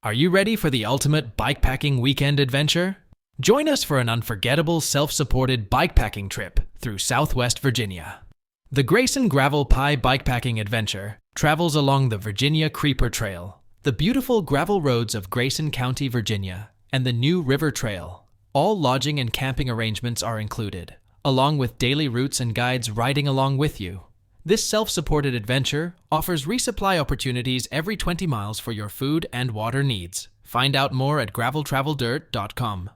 Are you ready for the ultimate bikepacking weekend adventure? Join us for an unforgettable self-supported bikepacking trip through Southwest Virginia. The Grayson Gravel Pie Bikepacking Adventure travels along the Virginia Creeper Trail, the beautiful gravel roads of Grayson County, Virginia, and the New River Trail. All lodging and camping arrangements are included, along with daily routes and guides riding along with you. This self-supported adventure offers resupply opportunities every 20 miles for your food and water needs. Find out more at graveltraveldirt.com.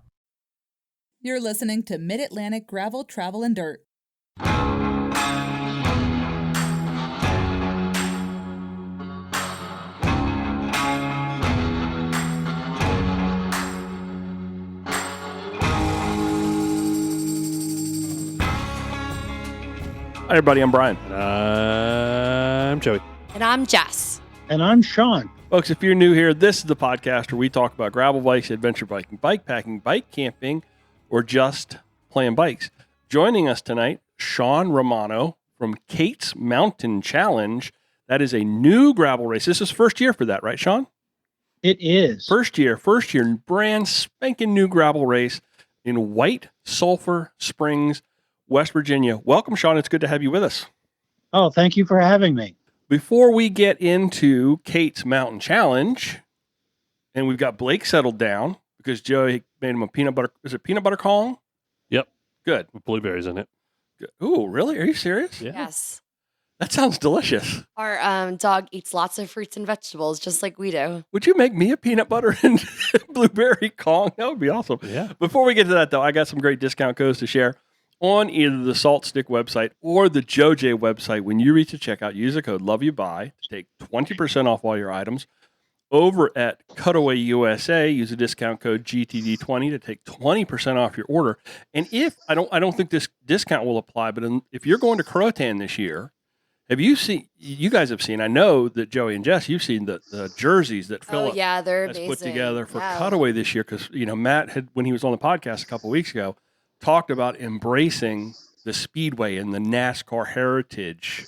You're listening to Mid-Atlantic Gravel, Travel, and Dirt. Hi, everybody. I'm Brian. I'm Joey. And I'm Jess. And I'm Shawn. Folks, if you're new here, this is the podcast where we talk about gravel bikes, adventure biking, bike packing, bike camping, or just playing bikes. Joining us tonight, Shawn Romano from Kate's Mountain Challenge. That is a new gravel race. This is first year for that, right, Shawn? It is. First year, brand spanking new gravel race in White Sulphur Springs, West Virginia. Welcome, Shawn. It's good to have you with us. Oh, thank you for having me. Before we get into Kate's Mountain Challenge, and we've got Blake settled down because Joey made him a peanut butter. Is it peanut butter Kong? Yep. Good. With blueberries in it. Good. Ooh, really? Are you serious? Yeah. Yes. That sounds delicious. Our dog eats lots of fruits and vegetables, just like we do. Would you make me a peanut butter and blueberry Kong? That would be awesome. Yeah. Before we get to that, though, I got some great discount codes to share. On either the Salt Stick website or the JoJ website, when you reach the checkout, use the code LOVEYOUBUY to take 20% off all your items. Over at Cutaway USA, use the discount code GTD20 to take 20% off your order. And if I don't think this discount will apply, but if you're going to Croatan this year, have you seen? You guys have seen. I know that Joey and Jess, you've seen the jerseys that Philip they're has amazing. put together for Cutaway this year. Because Matt had, when he was on the podcast a couple of weeks ago, talked about embracing the speedway and the NASCAR heritage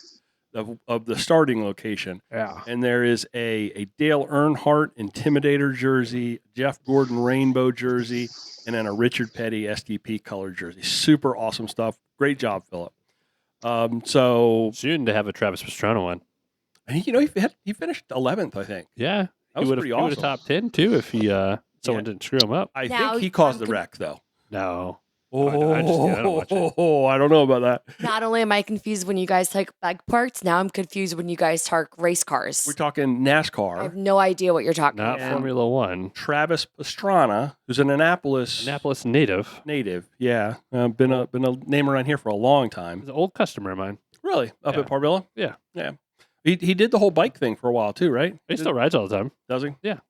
of the starting location. Yeah. And there is a Dale Earnhardt Intimidator jersey, Jeff Gordon Rainbow jersey, and then a Richard Petty STP color jersey. Super awesome stuff. Great job, Philip. So soon to have a Travis Pastrana one. And he finished 11th, I think. Yeah. That was pretty awesome. He would have top 10 too if someone didn't screw him up. I think he caused the wreck, though. No. I don't watch it. I don't know about that. Not only am I confused when you guys talk bike parts, now I'm confused when you guys talk race cars. We're talking NASCAR. I have no idea what you're talking Not about. Formula One. Travis Pastrana, who's an Annapolis native. Yeah, been a name around here for a long time. He's an old customer of mine. Really, up at Parvilla? Yeah. He did the whole bike thing for a while too, right? He still rides all the time. Does he? Yeah.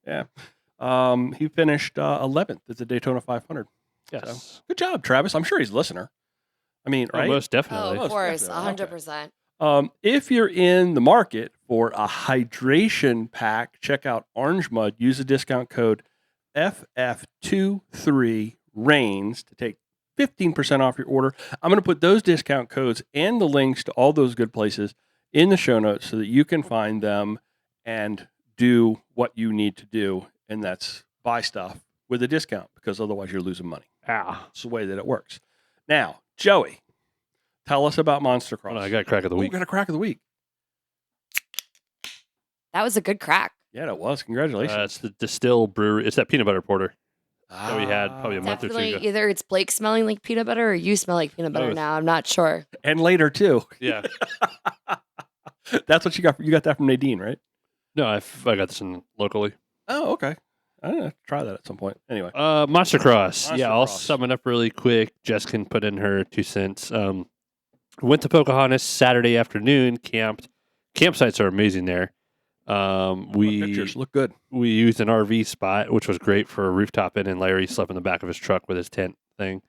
He finished 11th at the Daytona 500. Yes. So, good job, Travis. I'm sure he's a listener. I mean, right? Most definitely. Oh, of course, definitely. 100%. If you're in the market for a hydration pack, check out Orange Mud. Use the discount code FF23RAINS to take 15% off your order. I'm going to put those discount codes and the links to all those good places in the show notes so that you can find them and do what you need to do, and that's buy stuff with a discount, because otherwise you're losing money. It's the way that it works. Now, Joey, tell us about Monster Cross. I got a crack of the week. We got a crack of the week. That was a good crack. Yeah, it was. Congratulations. It's the Distill Brewery. It's that peanut butter porter that we had probably a month or two Definitely ago. either it's Blake smelling like peanut butter or you smell like peanut butter Both. now. I'm not sure. And later, too. Yeah. That's what you got. You got that from Nadine, right? No, I got this locally. Oh, okay. I'm going to try that at some point. Anyway. Monster Cross. Monster I'll Cross. sum it up really quick. Jess can put in her 2 cents. Went to Pocahontas Saturday afternoon, camped. Campsites are amazing there. Pictures look good. We used an RV spot, which was great for a rooftop inn, and Larry slept in the back of his truck with his tent thing.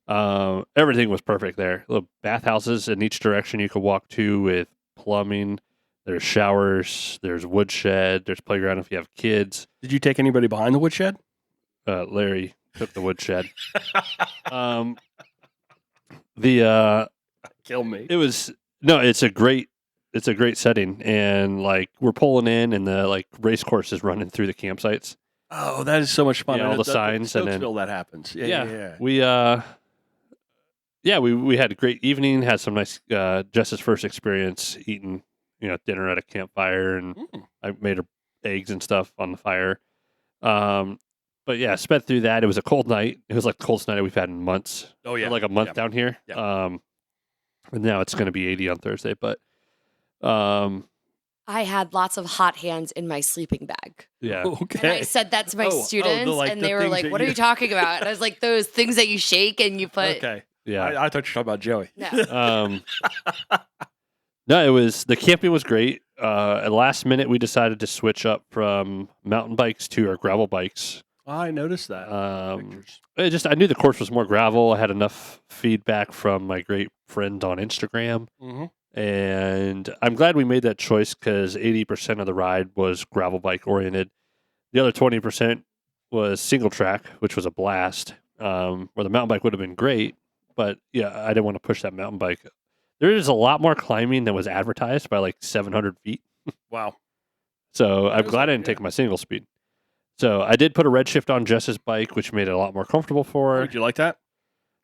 Everything was perfect there. Little bathhouses in each direction you could walk to with plumbing. There's showers. There's woodshed. There's playground if you have kids. Did you take anybody behind the woodshed? Larry took the woodshed. Kill me. It's a great setting, and like we're pulling in, and the like race course is running through the campsites. Oh, that is so much fun. Yeah, all the signs, and then Stokesville, that happens. Yeah. We had a great evening. Had some nice Jess's first experience eating dinner at a campfire, and I made her eggs and stuff on the fire. But yeah, sped through that. It was a cold night. It was like the coldest night we've had in months. Oh yeah, like a month down here. Yeah. And now it's going to be 80 on Thursday. But I had lots of hot hands in my sleeping bag. yeah, Okay. And I said that to my students, and they were like, "What are you talking about?" And I was like, "Those things that you shake and you put." Okay. yeah. I thought you were talking about Joey. No. No, the camping was great. At last minute, we decided to switch up from mountain bikes to our gravel bikes. I noticed that. Pictures. I knew the course was more gravel. I had enough feedback from my great friend on Instagram. Mm-hmm. And I'm glad we made that choice because 80% of the ride was gravel bike oriented. The other 20% was single track, which was a blast, where the mountain bike would have been great. But yeah, I didn't want to push that mountain bike. There is a lot more climbing than was advertised by like 700 feet. Wow. So I'm glad I didn't take my single speed. So I did put a Redshift on Jess's bike, which made it a lot more comfortable for her. Did you like that?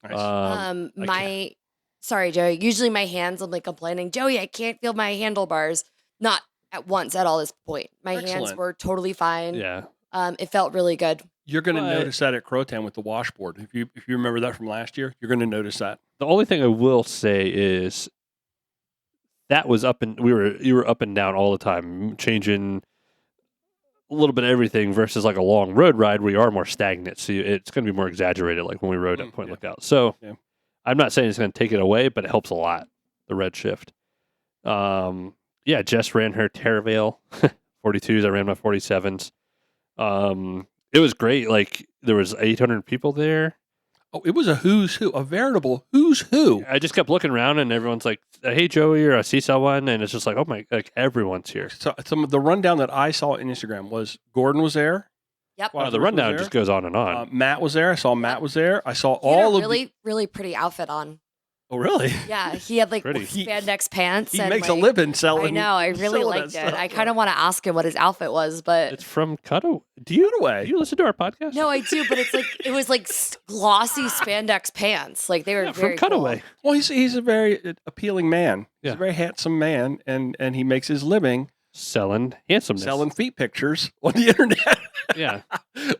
Nice. Sorry, Joey. Usually my hands, I'm like complaining, Joey, I can't feel my handlebars. Not at once at all this point. My hands Excellent. were totally fine. Yeah. It felt really good. You're going to But- notice that at Croatan with the washboard. If you remember that from last year, you're going to notice that. The only thing I will say is that was you were up and down all the time, changing a little bit of everything versus like a long road ride where you are more stagnant. So it's going to be more exaggerated, like when we rode at Point yeah. Lookout. So Yeah. I'm not saying it's going to take it away, but it helps a lot, the Redshift. Yeah, Jess ran her Terravale 42s. I ran my 47s. It was great. Like there was 800 people there. Oh, it was a who's who, a veritable who's who. I just kept looking around and everyone's like, "Hey, Joey," or "I see someone," and it's just like, "Oh my!" Like everyone's here. So some of the rundown that I saw on Instagram was Gordon was there. Yep. Wow, The rundown just goes on and on. Matt was there. I saw Matt was there. I saw He had all a of really, really pretty outfit on. Oh, really? Yeah, he had like Pretty. spandex pants. He and makes a like- living selling. I know. I really selling liked that it. stuff. I kind of want to ask him what his outfit was, but It's from Cutaway. Do Cutaway. you listen to our podcast? no, I do. But it's like it was like glossy spandex pants. Like they were Yeah, very from Cutaway. Well, he's a very appealing man. He's Yeah. a very handsome man, and he makes his living Selling handsomeness. selling feet pictures on the internet. Yeah.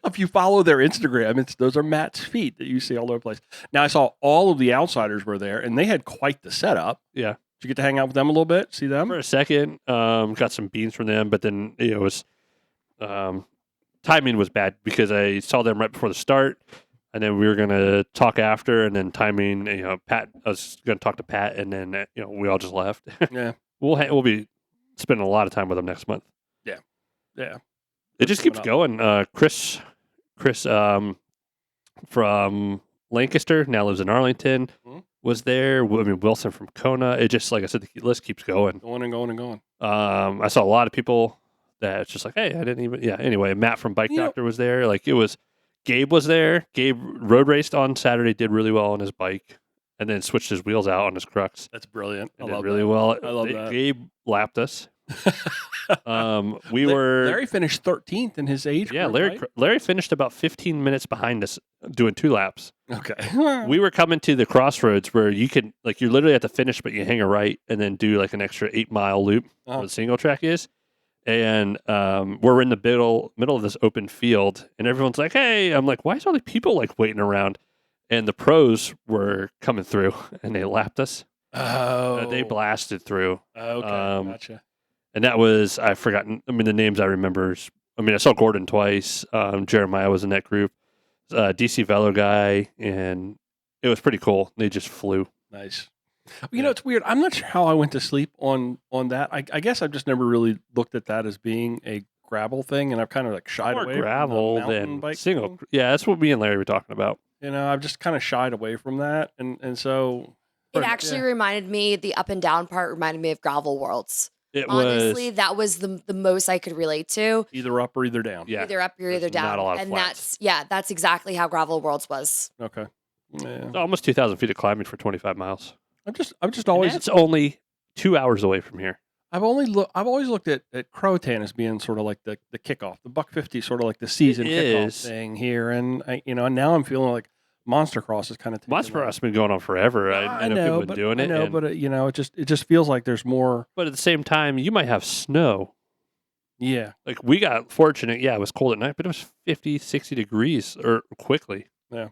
If you follow their Instagram, those are Matt's feet that you see all over the place. Now, I saw all of the outsiders were there, and they had quite the setup. Yeah. Did you get to hang out with them a little bit? See them? For a second, got some beans from them, but then it was timing was bad because I saw them right before the start, and then we were gonna talk after, and then timing. Pat. I was gonna talk to Pat, and then we all just left. Yeah. We'll be spending a lot of time with them next month. Yeah. It just keeps coming going. Chris, from Lancaster now lives in Arlington. Mhm. Was there? I mean, Wilson from Kona. It just, like I said, the list keeps going. Going and going and going. I saw a lot of people that it's just like, hey, I didn't even. Yeah. Anyway, Matt from Bike You know- Doctor was there. Like it was. Gabe was there. Gabe road raced on Saturday. Did really well on his bike, and then switched his wheels out on his Crux. That's brilliant. I And did love really that. well. I love that. Gabe lapped us. We La- were. Larry finished 13th in his age. Yeah, group, Larry finished about 15 minutes behind us doing 2 laps. right? Okay. We were coming to the crossroads where you can, like, you're literally at the finish, but you hang a right and then do like an extra 8-mile loop Uh-huh. where the single track is. And we're in the middle of this open field, and everyone's like, "Hey!" I'm like, "Why is all the people like waiting around?" And the pros were coming through, and they lapped us. Oh. They blasted through. Okay. Gotcha. And that was, I've forgotten. I mean, the names I remember. I saw Gordon twice. Jeremiah was in that group. DC Velo guy, and it was pretty cool. They just flew. Nice. It's weird. I'm not sure how I went to sleep on that. I guess I've just never really looked at that as being a gravel thing, and I've kind of like shied More away gravel from the mountain than bike single. thing. Yeah, that's what me and Larry were talking about. I've just kind of shied away from that, and so it actually reminded me. The up and down part reminded me of Gravel Worlds. It Honestly, was. that was the most I could relate to. either up or either down. Yeah. Either up or There's either down. not a lot of and flats. that's exactly how Gravel Worlds was. Okay. Yeah. Almost 2,000 feet of climbing for 25 miles. I'm just And always. that's only 2 hours away from here. I've always looked at Croatan as being sort of like the kickoff. The $150 sort of like the season kickoff is. thing here, and now I'm feeling like Monster Cross is kind of Monster Cross has been going on forever. I know people have been doing it. I know, but it just feels like there's more. But at the same time, you might have snow. Yeah, Like we got fortunate. Yeah, it was cold at night, but it was 50, 60 degrees or quickly. Yeah.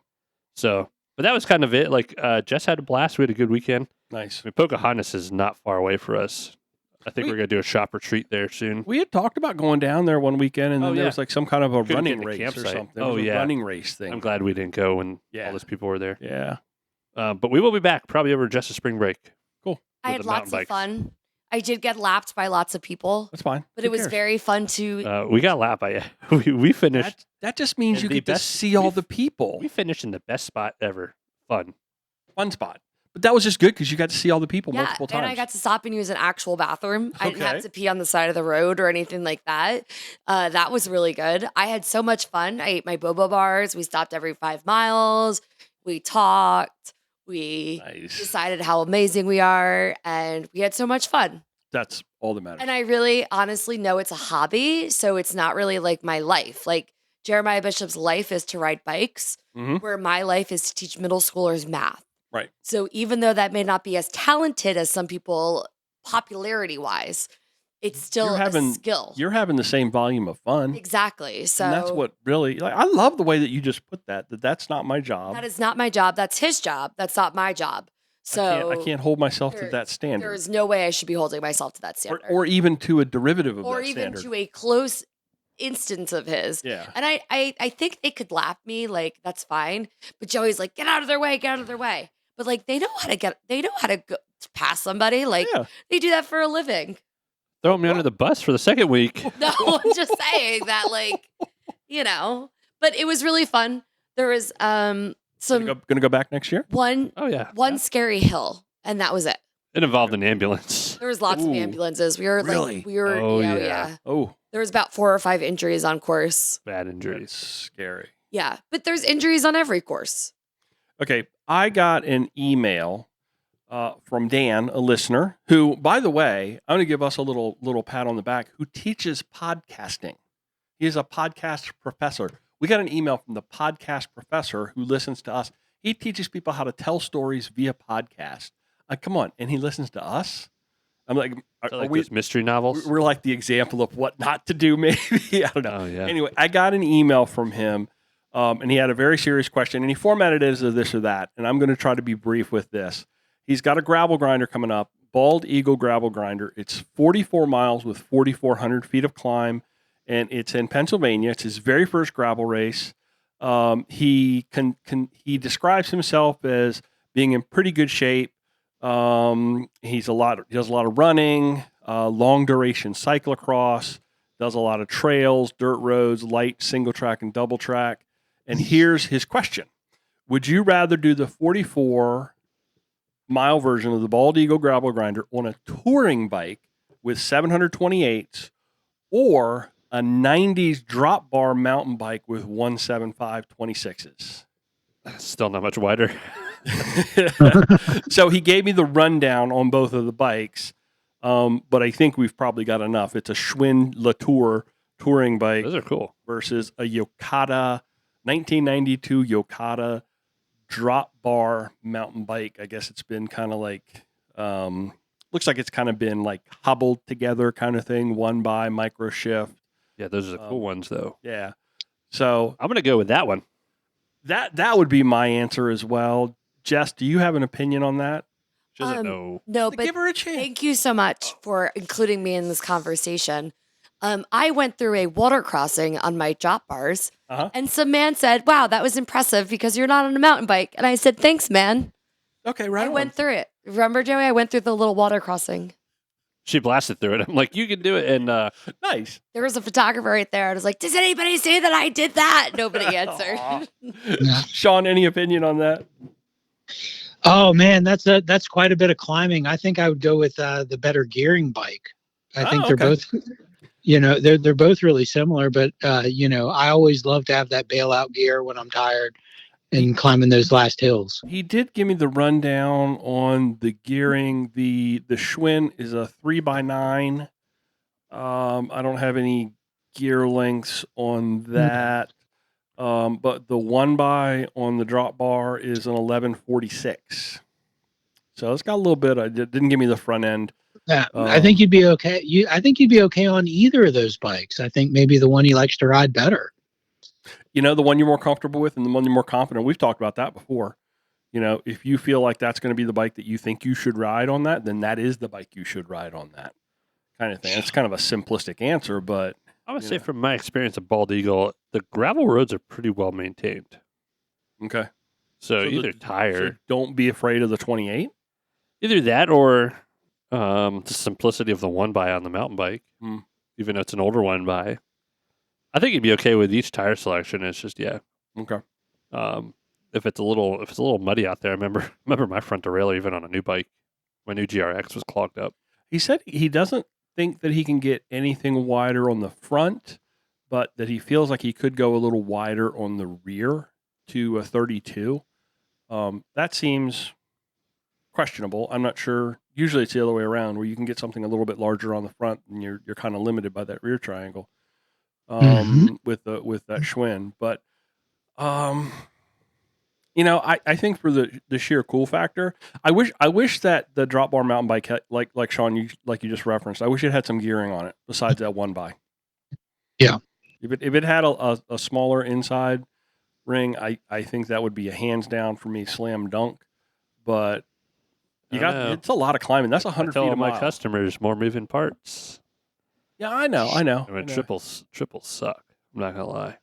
So, but that was kind of it. Like Jess had a blast. We had a good weekend. nice. I mean, Pocahontas is not far away for us. I think we're going to do a shop retreat there soon. We had talked about going down there one weekend, and then there was like some kind of a Couldn't running get in a race or campsite. something. There was a running race thing. I'm glad we didn't go when Yeah. all those people were there. Yeah. But we will be back probably over Jess's spring break. Cool. I with had the lots mountain of fun. I did get lapped by lots of people, That's fine. but Who it was cares? very fun to. We got lapped by we finished. That just means And you the get to best- see all we- the people. We finished in the best spot ever. Fun. Fun spot. But that was just good because you got to see all the people Yeah, multiple times. and I got to stop and use an actual bathroom. I didn't Okay. have to pee on the side of the road or anything like that. That was really good. I had so much fun. I ate my boba bars. We stopped every 5 miles. We talked. We Nice. decided how amazing we are, and we had so much fun. That's all that matters. And I really honestly know it's a hobby, so it's not really like my life. Like Jeremiah Bishop's life is to ride bikes, Mhm. where my life is to teach middle schoolers math. Right. So even though that may not be as talented as some people popularity wise, it's still a skill. You're having the same volume of fun. Exactly. So And that's what really, like, I love the way that you just put that's not my job. that is not my job. That's his job. That's not my job. So I can't hold myself to there- that standard. There is no way I should be holding myself to that standard. Or even to a derivative of or that even standard. to a close instance of his. Yeah. And I think they could lap me, like, that's fine. But Joey's like, get out of their way, get out of their way. But like they know how to go past somebody. Like Yeah. they do that for a living. Throw me under the bus for the second week. No, I'm just saying that, like, But it was really fun. There was some Gonna go back next year? one Oh yeah. scary hill, and that was it. It involved an ambulance. There was lots of Ooh. ambulances. We were Really? like, we were, Oh, yeah, yeah. yeah. Oh, There was about 4 or 5 injuries on course. Bad that's injuries. scary. Yeah, but there's injuries on every course. Okay, I got an email from Dan, a listener, who, by the way, I'm going to give us a little pat on the back, who teaches podcasting. He is a podcast professor. We got an email from the podcast professor who listens to us. He teaches people how to tell stories via podcast. Come on, and he listens to us? I'm like, Is that are like we, those mystery novels? we're like the example of what not to do, maybe. I don't know. Oh yeah. Anyway, I got an email from him, and he had a very serious question, and he formatted it as this or that. And I'm going to try to be brief with this. He's got a gravel grinder coming up, Bald Eagle gravel grinder. It's 44 miles with 4,400 feet of climb, and it's in Pennsylvania. It's his very first gravel race. He describes himself as being in pretty good shape. He does a lot of running, long duration cyclocross, does a lot of trails, dirt roads, light single track and double track. And here's his question. Would you rather do the 44-mile version of the Bald Eagle gravel grinder on a touring bike with 728s or a 90s drop bar mountain bike with 175 26s? Still not much wider. So he gave me the rundown on both of the bikes, but I think we've probably got enough. It's a Schwinn Latour touring bike Those are cool. versus a Yokata 1992 Yokata drop bar mountain bike. I guess it's been kind of like, looks like it's kind of been like hobbled together kind of thing, one by Microshift. Yeah, those are the cool ones though. Yeah. So I'm gonna go with that one. that would be my answer as well. Jess, do you have an opinion on that? She doesn't know. No, but Give her a chance. thank you so much for including me in this conversation. I went through a water crossing on my drop bars, Uh-huh. and some man said, "Wow, that was impressive because you're not on a mountain bike." And I said, "Thanks, man." Okay, right I on. went through it. Remember, Joey? I went through the little water crossing. She blasted through it. I'm like, you can do it. And Nice. There was a photographer right there. I was like, "Does anybody say that I did that?" Nobody answered. Sean, any opinion on that? Oh man, that's quite a bit of climbing. I think I would go with the better gearing bike. I think they're okay. both, they're both really similar. But I always love to have that bailout gear when I'm tired, and climbing those last hills. He did give me the rundown on the gearing. The Schwinn is a 3x9. I don't have any gear lengths on that. But the 1x on the drop bar is an 1146. So it's got a little bit. It didn't give me the front end. Yeah, I think you'd be okay. I think you'd be okay on either of those bikes. I think maybe the one he likes to ride better. The one you're more comfortable with and the one you're more confident. We've talked about that before. If you feel like that's going to be the bike that you think you should ride on that, then that is the bike you should ride on that kind of thing. It's kind of a simplistic answer, but I would say from my experience at Bald Eagle, the gravel roads are pretty well maintained. okay. So either tire, So don't be afraid of the 28. either that or the simplicity of the 1x on the mountain bike, even though it's an older 1x. I think you'd be okay with each tire selection. It's just Okay. If it's a little muddy out there, I remember my front derailleur even on a new bike. My new GRX was clogged up. He said he doesn't think that he can get anything wider on the front, but that he feels like he could go a little wider on the rear to a 32. That seems questionable. I'm not sure. Usually it's the other way around, where you can get something a little bit larger on the front, and you're kind of limited by that rear triangle with that Schwinn. But I think for the sheer cool factor, I wish that the drop bar mountain bike had, like Shawn, you just referenced, I wish it had some gearing on it besides that 1x. Yeah. If it had a smaller inside ring, I think that would be a hands down for me slam dunk. But it's a lot of climbing. That's 100 feet a mile. My customers more moving parts. Yeah, I know. I mean, triples suck. I'm not gonna lie.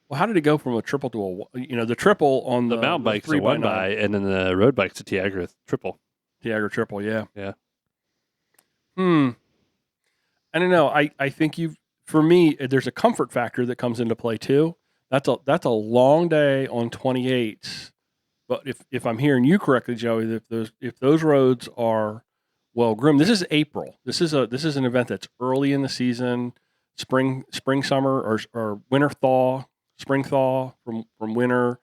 Well, how did it go from a triple to the triple on the mountain bike's a 1x, and then the road bike's a Tiagra triple. Tiagra triple, yeah. Yeah. I don't know. I think for me, there's a comfort factor that comes into play too. That's a long day on 28s. But if I'm hearing you correctly, Joey, if those roads are well groomed, this is April. This is an event that's early in the season, spring, summer, or winter thaw, spring thaw from winter.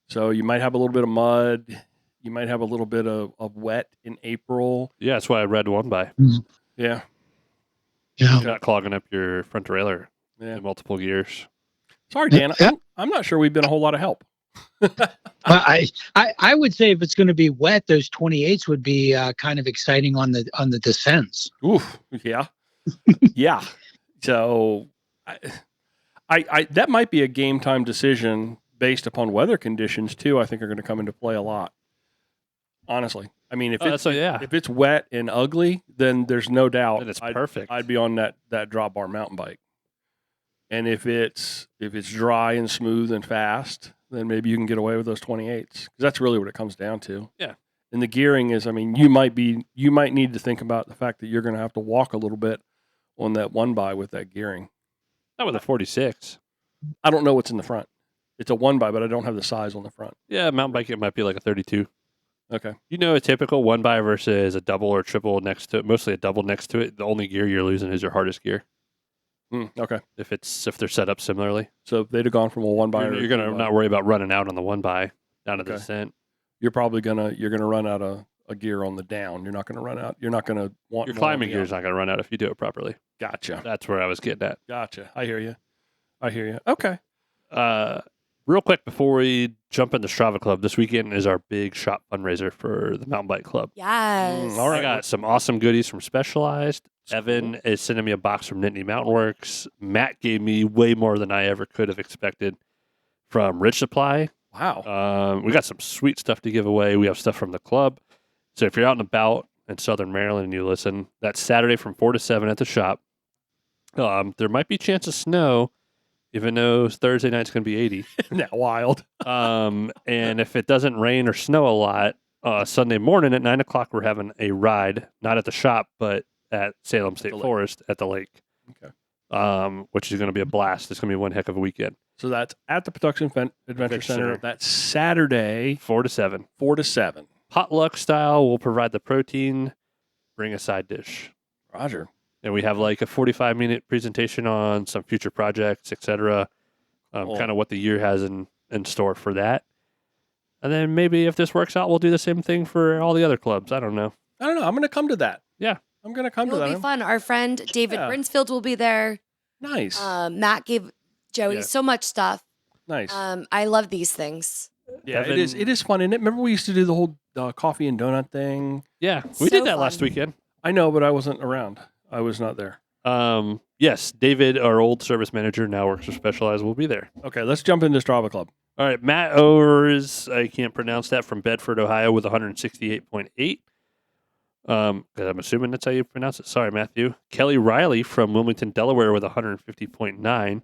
So you might have a little bit of mud. You might have a little bit of wet in April. Yeah, that's why I read 1x. Yeah. Yeah. You're not clogging up your front derailleur Yeah. in multiple gears. Sorry, Dan. I'm not sure we've been a whole lot of help. I would say if it's going to be wet, those 28s would be kind of exciting on the descents. Oof, yeah, yeah. So, I that might be a game time decision based upon weather conditions too. I think are going to come into play a lot. Honestly, I mean, if it's wet and ugly, then there's no doubt then it's perfect. I'd be on that drop bar mountain bike. And if it's dry and smooth and fast, then maybe you can get away with those 28s, because that's really what it comes down to. Yeah. And the gearing is, I mean, you might need to think about the fact that you're going to have to walk a little bit on that 1x with that gearing. Not with a 46. I don't know what's in the front. It's a 1x, but I don't have the size on the front. Yeah, mountain bike, it might be like a 32. Okay. A typical 1x versus a double or triple next to it, mostly a double next to it, the only gear you're losing is your hardest gear. Okay. If they're set up similarly. So if they'd have gone from a 1x, you're going to not worry about running out on the 1x down to the descent. You're probably gonna run out of a gear on the down. You're not going to run out. You're not going to want your climbing gear is not going to run out if you do it properly. Gotcha. That's where I was getting at. Gotcha. I hear you. Okay. Real quick before we jump into Strava Club, this weekend is our big shop fundraiser for the Mountain Bike Club. Yes. All right. I got some awesome goodies from Specialized. Evan is sending me a box from Nittany Mountain Works. Matt gave me way more than I ever could have expected from Ridge Supply. Wow. We got some sweet stuff to give away. We have stuff from the club. So if you're out and about in Southern Maryland and you listen, that's Saturday from 4 to 7 at the shop. There might be a chance of snow, even though Thursday night's going to be 80. Isn't that wild? And if it doesn't rain or snow a lot, Sunday morning at 9 o'clock, we're having a ride, not at the shop, but at Salem State Forest at the lake. Okay. Which is going to be a blast. It's going to be one heck of a weekend. So that's at the Patuxent Adventure Center. That's Saturday, 4 to 7. 4 to 7. Potluck style. We'll provide the protein. Bring a side dish. Roger. And we have like a 45-minute presentation on some future projects, etc. Kind of what the year has in in store for that. And then maybe if this works out, we'll do the same thing for all the other clubs. I don't know. I'm going to come to that. Yeah. I'm going to come It to will that. be fun. Our friend David Yeah. Brinsfield will be there. Nice. Matt gave Joey Yeah. so much stuff. Nice. I love these things. Yeah, Evan- it is fun, isn't it? Remember we used to do the whole coffee and donut thing? Yeah. It's We so did that last fun. weekend. I know, but I wasn't around. I was not there. Yes, David, our old service manager, now works for Specialized, will be there. Okay, let's jump into Strava Club. All right, Matt Owers, I can't pronounce that, from Bedford, Ohio, with 168.8. I'm assuming that's how you pronounce it. Sorry, Matthew. Kelly Riley from Wilmington, Delaware, with 150.9.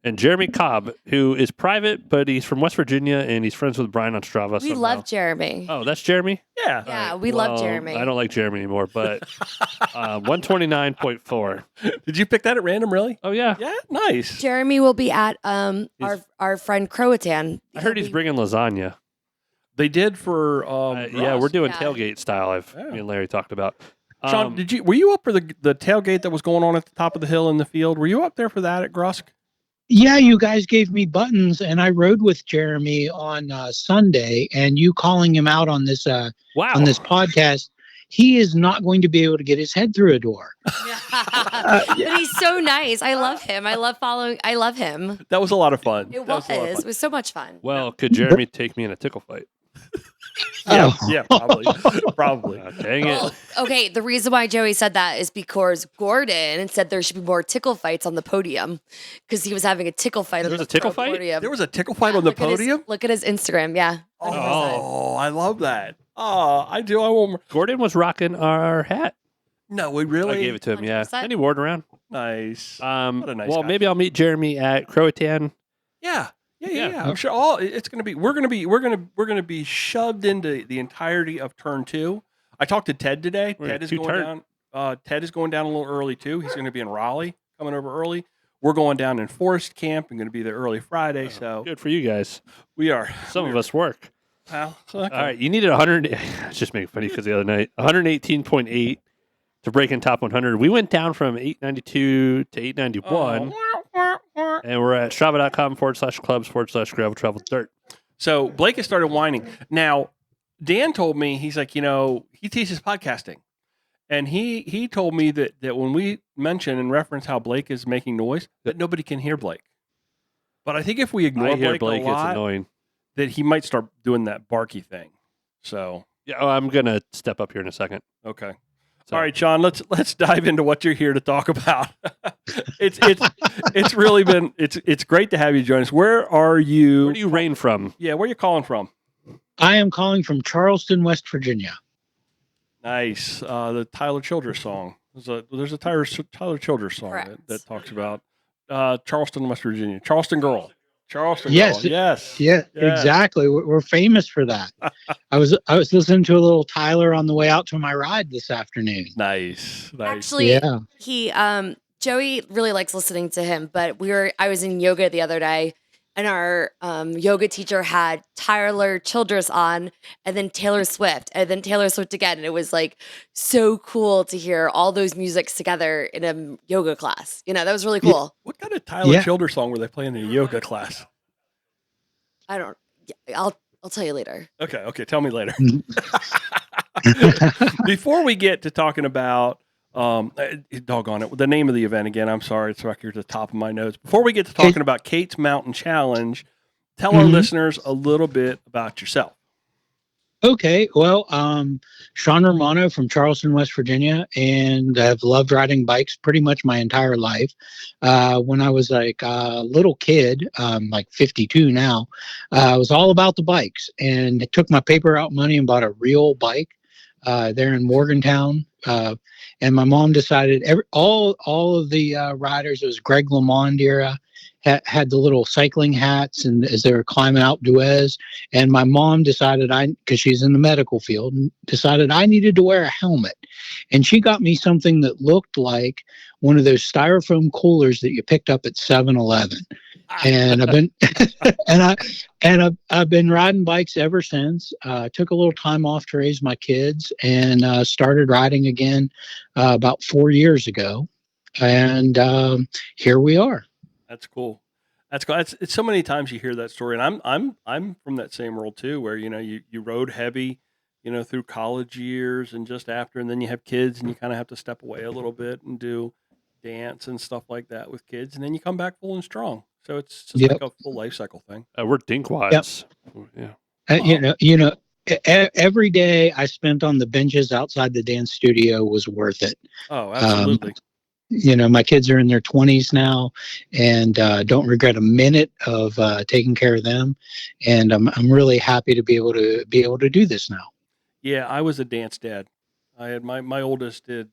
And Jeremy Cobb, who is private, but he's from West Virginia, and he's friends with Brian on Strava. We somehow. love Jeremy. Oh, that's Jeremy? Yeah. Yeah, we love Well, Jeremy. I don't like Jeremy anymore, but 129.4. Did you pick that at random, really? Oh, yeah. Yeah, nice. Jeremy will be at our friend Croatan. I heard he's bringing lasagna. They did for Yeah, we're doing Yeah. tailgate style. Yeah. Me and Larry talked about. Shawn, were you up for the tailgate that was going on at the top of the hill in the field? Were you up there for that at Grusk? Yeah, you guys gave me buttons, and I rode with Jeremy on Sunday. And you calling him out on this Wow. on this podcast, he is not going to be able to get his head through a door. But he's so nice. I love him. I love him. That was a lot of fun. It That was. a lot of It fun. was so much fun. Well, could Jeremy take me in a tickle fight? Yeah, Oh. yeah, probably. Probably. Dang it. Well, okay, the reason why Joey said that is because Gordon said there should be more tickle fights on the podium because he was having a tickle fight on There's the a tickle front fight? podium. There was a tickle fight on the Look at his- podium? look at his Instagram. Yeah. 100%. Oh, I love that. Oh, I do. I won't. Gordon was rocking our hat. No, we really. I gave it to him, yeah. 100%. And he wore it around. Nice. What a nice well, guy. maybe I'll meet Jeremy at Croatan. Yeah. Yeah. I'm sure it's going to be. We're going to be shoved into the entirety of turn 2. I talked to Ted today. Wait, Ted is two going turn- down. Ted is going down a little early too. He's going to be in Raleigh, coming over early. We're going down in Forest Camp. I'm going to be there early Friday. So Good for you guys. we are. Some of us work. Well, okay. All right, you needed 100. It's just making funny because the other night, 118.8 to break in top 100. We went down from 892 to 891, and we're at strava.com/clubs/gravel travel dirt. So Blake has started whining. Now, Dan told me, he's like, he teaches podcasting. And he told me that when we mention and reference how Blake is making noise, that nobody can hear Blake. But I think if we ignore I hear Blake Blake. a It's lot, annoying. that he might start doing that barky thing. So, Yeah, I'm gonna step up here in a second. okay. So- All right, Shawn, let's dive into what you're here to talk about. it's really been it's great to have you join us. Where are you? Where do you rain from? Yeah, where are you calling from? I am calling from Charleston, West Virginia. Nice. The Tyler Childers song. There's a Tyler Childers song Correct. that talks about Charleston, West Virginia. Charleston girl. Charleston Yes. girl. Yes. Yeah, Yeah. exactly. We're famous for that. I was listening to a little Tyler on the way out to my ride this afternoon. Nice. Nice. Actually, Yeah. he Joey really likes listening to him, but I was in yoga the other day and our yoga teacher had Tyler Childers on and then Taylor Swift and then Taylor Swift again. And it was like so cool to hear all those musics together in a yoga class. That was really cool. What kind of Tyler Yeah. Childers song were they playing in a yoga class? I'll tell you later. Okay. Tell me later. Before we get to talking about doggone it, the name of the event again. I'm sorry, it's right here at the top of my notes. Before we get to talking about Kate's Mountain Challenge, tell our Mhm. listeners a little bit about yourself. Okay. Well, Shawn Romano from Charleston, West Virginia, and I've loved riding bikes pretty much my entire life. When I was like a little kid, like 52 now, I was all about the bikes and I took my paper out money and bought a real bike there in Morgantown. And my mom decided all of the riders, it was Greg LeMond era, had the little cycling hats, and as they were climbing out Duez, and my mom decided because she's in the medical field, decided I needed to wear a helmet, and she got me something that looked like one of those styrofoam coolers that you picked up at 7-Eleven. And I've been I've been riding bikes ever since. Took a little time off to raise my kids and started riding again about 4 years ago, and here we are. That's cool. That's cool. It's so many times you hear that story, and I'm from that same world too, where you rode heavy, through college years and just after, and then you have kids, and you kind of have to step away a little bit and do dance and stuff like that with kids, and then you come back full and strong. So it's just like Yep. a full life cycle thing. We're dinkwads. Yeah. Every day I spent on the benches outside the dance studio was worth it. Oh, absolutely. My kids are in their 20s now, and don't regret a minute of taking care of them. And I'm really happy to be able to do this now. Yeah, I was a dance dad. I had my oldest did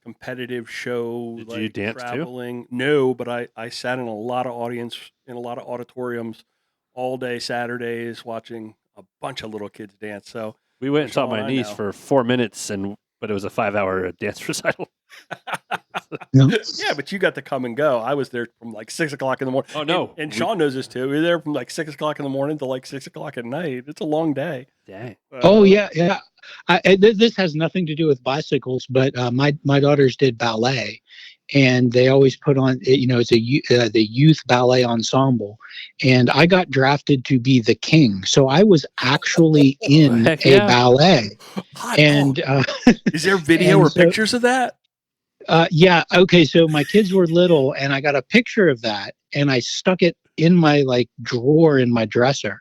competitive show. Did like you dance too? traveling. No, but I sat in a lot of auditoriums all day Saturdays watching a bunch of little kids dance. So We went and saw Shawn, my I niece know. for 4 minutes, but it was a 5-hour dance recital. Yeah, but you got to come and go. I was there from like 6 o'clock in the morning. Oh, no. And Shawn knows this too. We were there from like 6 o'clock in the morning to like 6 o'clock at night. It's a long day. Dang. Oh yeah. This has nothing to do with bicycles, but my daughters did ballet, and they always put on, it's the youth ballet ensemble, and I got drafted to be the king, so I was actually in Heck a yeah. ballet, Hot and dog. Is there video and or so- pictures of that? yeah, okay, so my kids were little, and I got a picture of that, and I stuck it in my drawer in my dresser.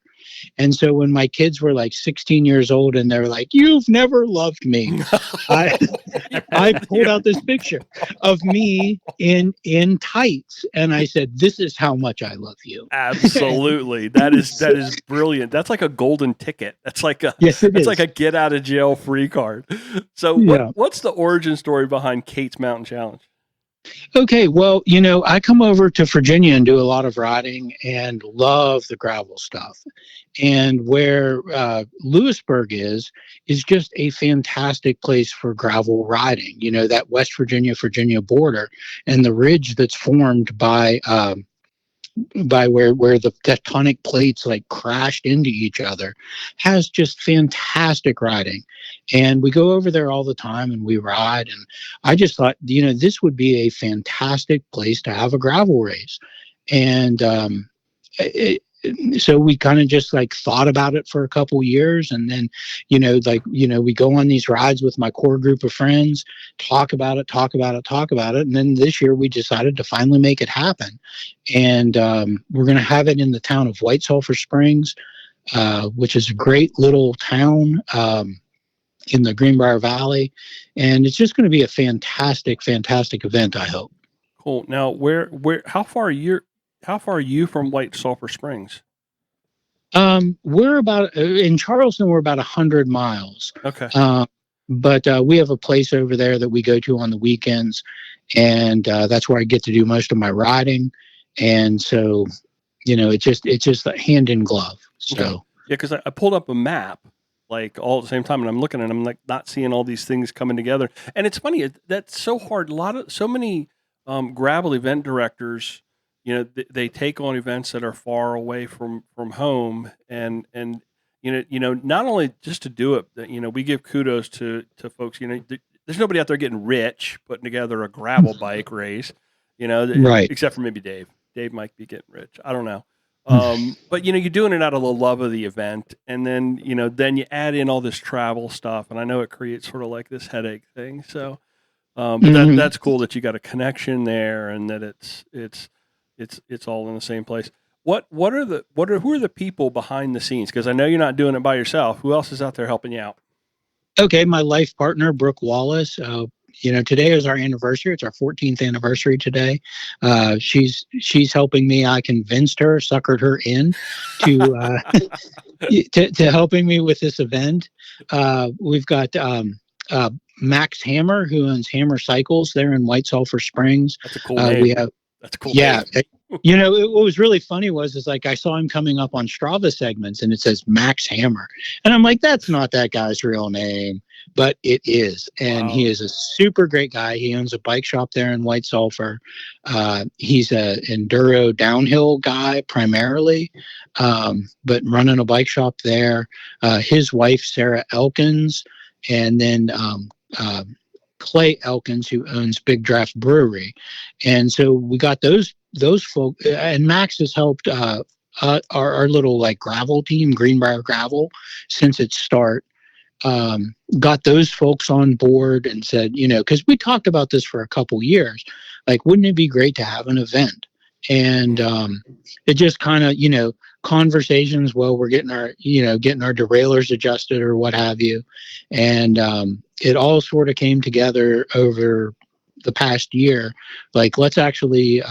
And so when my kids were like 16 years old and they're like, "You've never loved me," I pulled out this picture of me in tights, and I said, "This is how much I love you." Absolutely. That is brilliant. That's like a golden ticket. That's like a Yes, it that's is. like a get out of jail free card. So Yeah. what's the origin story behind Kate's Mountain Challenge? Okay, well, I come over to Virginia and do a lot of riding and love the gravel stuff. And where Lewisburg is just a fantastic place for gravel riding. That West Virginia border, and the ridge that's formed by where the tectonic plates crashed into each other has just fantastic riding. And we go over there all the time and we ride, and I just thought this would be a fantastic place to have a gravel race. And so we kind of just thought about it for a couple years, and then we go on these rides with my core group of friends, talk about it, and then this year we decided to finally make it happen. And we're going to have it in the town of White Sulphur Springs, which is a great little town in the Greenbrier Valley, and it's just going to be a fantastic event, I hope. Cool. Now, how far are you from White Sulphur Springs? We're about in Charleston. We're about 100 miles. Okay. But we have a place over there that we go to on the weekends, and that's where I get to do most of my riding. And so, it's just hand in glove. So Okay. Yeah, because I pulled up a map all at the same time, and I'm looking and I'm not seeing all these things coming together. And it's funny, that's so hard. So many gravel event directors, they take on events that are far away from home, and not only just to do it, we give kudos to folks. There's nobody out there getting rich putting together a gravel bike race, Right. except for maybe Dave. Dave might be getting rich. I don't know. But you're doing it out of the love of the event, and then then you add in all this travel stuff, and I know it creates sort of like this headache thing. So, but that's cool that you got a connection there, and that it's all in the same place. Who are the people behind the scenes? Because I know you're not doing it by yourself. Who else is out there helping you out? Okay, my life partner, Brooke Wallace. Today is our anniversary. It's our 14th anniversary today. She's helping me. I convinced her, suckered her in to helping me with this event. We've got Max Hammer, who owns Hammer Cycles there in White Sulphur Springs. That's a cool name. We have, That's a cool yeah. name. What was really funny was I saw him coming up on Strava segments, and it says Max Hammer, and I'm like, that's not that guy's real name, but it is. And Wow. He is a super great guy. He owns a bike shop there in White Sulphur. He's a enduro downhill guy primarily, but running a bike shop there. His wife, Sarah Elkins, and then Clay Elkins, who owns Big Draft Brewery. And so we got those those folks, and Max has helped our little like gravel team, Greenbrier Gravel, since its start. Got those folks on board and said, because we talked about this for a couple years, like, wouldn't it be great to have an event? And it just kind of, conversations. Well, we're getting our derailleurs adjusted or what have you, and it all sort of came together over the past year. Like, let's actually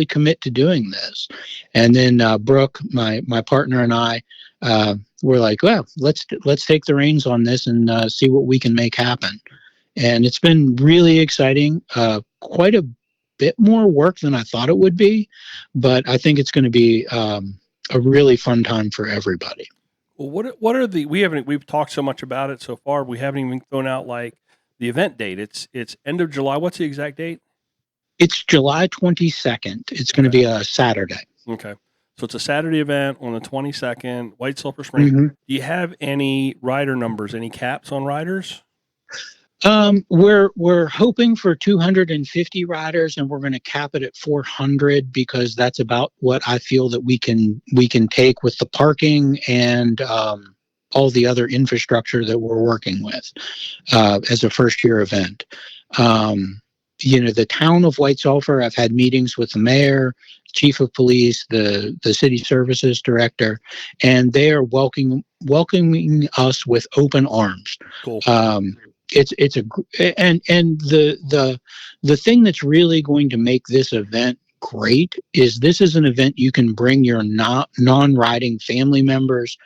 commit to doing this. And then Brooke, my partner, and I were like, well, let's take the reins on this and see what we can make happen. And it's been really exciting. Quite a bit more work than I thought it would be, but I think it's going to be a really fun time for everybody. Well, what are we've talked so much about it so far. We haven't even thrown out like the event date. It's end of July. What's the exact date? It's July 22nd. It's going to be a Saturday. Okay. So it's a Saturday event on the 22nd, White Sulphur Springs. Mm-hmm. Do you have any rider numbers, any caps on riders? We're hoping for 250 riders, and we're going to cap it at 400 because that's about what I feel that we can take with the parking and all the other infrastructure that we're working with as a first year event. The town of White Sulphur, I've had meetings with the mayor, chief of police, the city services director, and they are welcoming us with open arms. Cool. It's the thing that's really going to make this event great is this is an event you can bring your non-riding family members